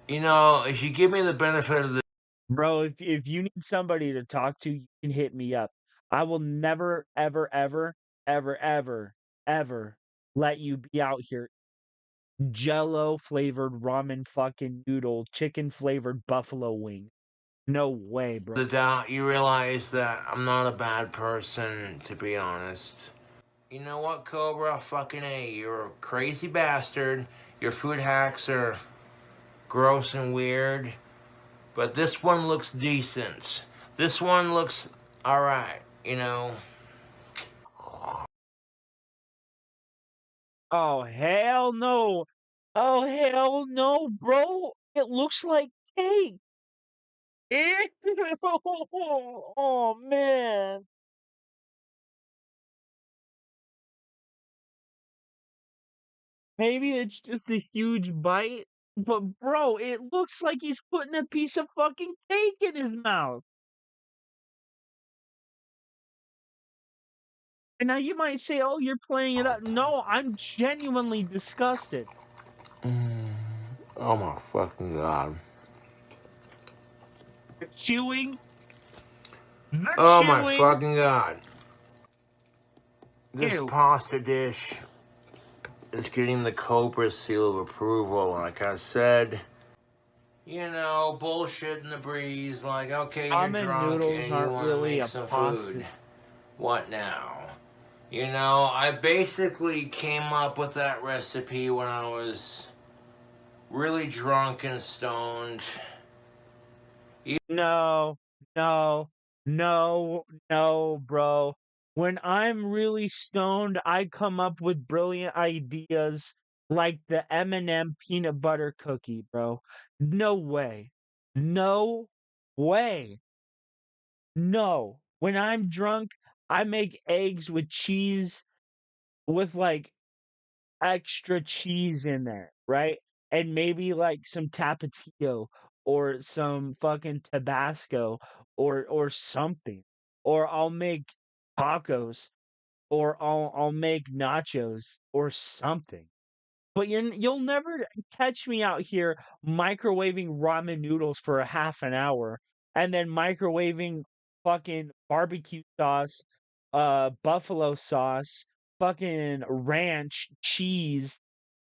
if you give me the benefit of the Bro, if you need somebody to talk to, you can hit me up. I will never, ever, ever, ever, ever, ever let you be out here jello flavored ramen fucking noodle, chicken flavored buffalo wing. No way, bro. doubt, you realize that I'm not a bad person, to be honest. You know what, Cobra? Fucking A, you're a crazy bastard. Your food hacks are gross and weird. But this one looks decent. This one looks alright, Oh, hell no. Oh, hell no, bro. It looks like cake. Ew. Oh, man. Maybe it's just a huge bite, but bro, it looks like he's putting a piece of fucking cake in his mouth. And now you might say, "Oh, you're playing it up." No, I'm genuinely disgusted. Oh my fucking god. The chewing. The Oh my chewing. fucking god. This Ew. pasta dish is getting the Cobra seal of approval, like I said. Bullshit in the breeze, like, okay, you're Ramen drunk noodles and you aren't want to really make a some pasta. food. What now? I basically came up with that recipe when I was really drunk and stoned. No, no, no, no, bro. When I'm really stoned, I come up with brilliant ideas like the M&M peanut butter cookie, bro. No way. No way. No. When I'm drunk, I make eggs with cheese with like extra cheese in there, right? And maybe like some tapatio or some fucking Tabasco or something. Or I'll make tacos or I'll make nachos or something. But you'll never catch me out here microwaving ramen noodles for a half an hour and then microwaving fucking barbecue sauce, buffalo sauce, fucking ranch, cheese,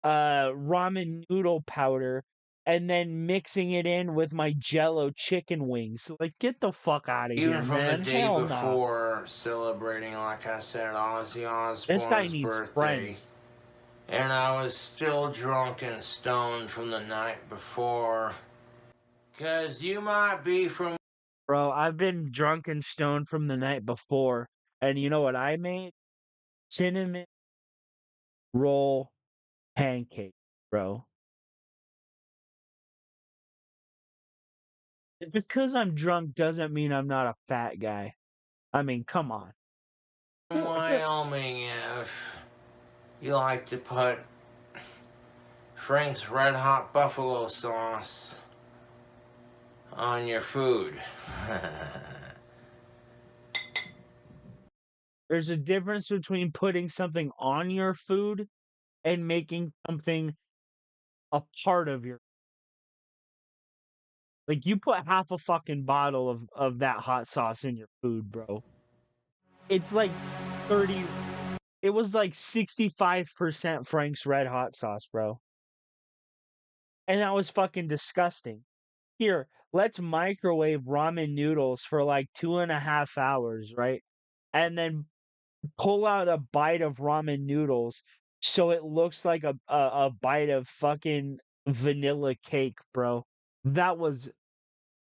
ramen noodle powder, and then mixing it in with my Jello chicken wings. Like, get the fuck out of Even here, from the man. day Hell no. before, celebrating, like I said, Ozzy This guy Osbourne's needs birthday. friends. And I was still drunk and stoned from the night before. 'Cause you might be from... Bro, I've been drunk and stoned from the night before, and you know what I made? Cinnamon roll pancake, bro. Just because I'm drunk doesn't mean I'm not a fat guy. I mean, come on. Wyoming if you like to put Frank's Red Hot Buffalo sauce on your food. There's a difference between putting something on your food and making something a part of your. Like, you put half a fucking bottle of that hot sauce in your food, bro. It's like 30. It was like 65% Frank's Red Hot sauce, bro. And that was fucking disgusting. Here, let's microwave ramen noodles for like 2.5 hours, right? And then pull out a bite of ramen noodles so it looks like a bite of fucking vanilla cake, bro. That was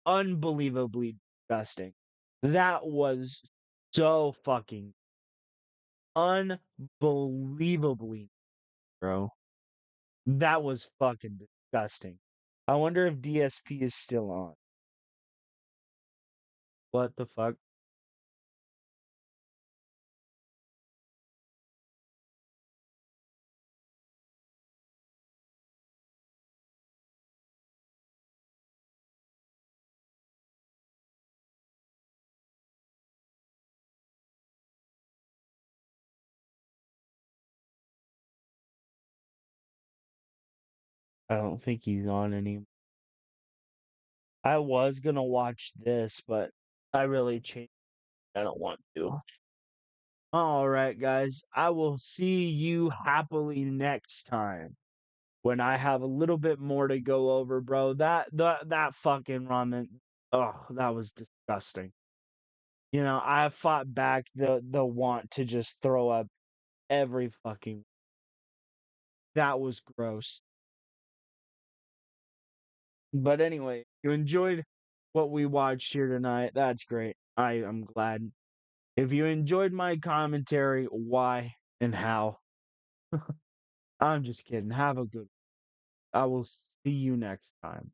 unbelievably disgusting. That was so fucking unbelievably, bro. That was fucking disgusting. I wonder if DSP is still on. What the fuck? I don't think he's on anymore. I was gonna watch this, but I really changed. I don't want to. All right, guys. I will see you happily next time when I have a little bit more to go over, bro. That fucking ramen. Oh, that was disgusting. You know, I fought back the want to just throw up every fucking. That was gross. But anyway, you enjoyed what we watched here tonight. That's great. I am glad. If you enjoyed my commentary, why and how? I'm just kidding. Have a good. I will see you next time.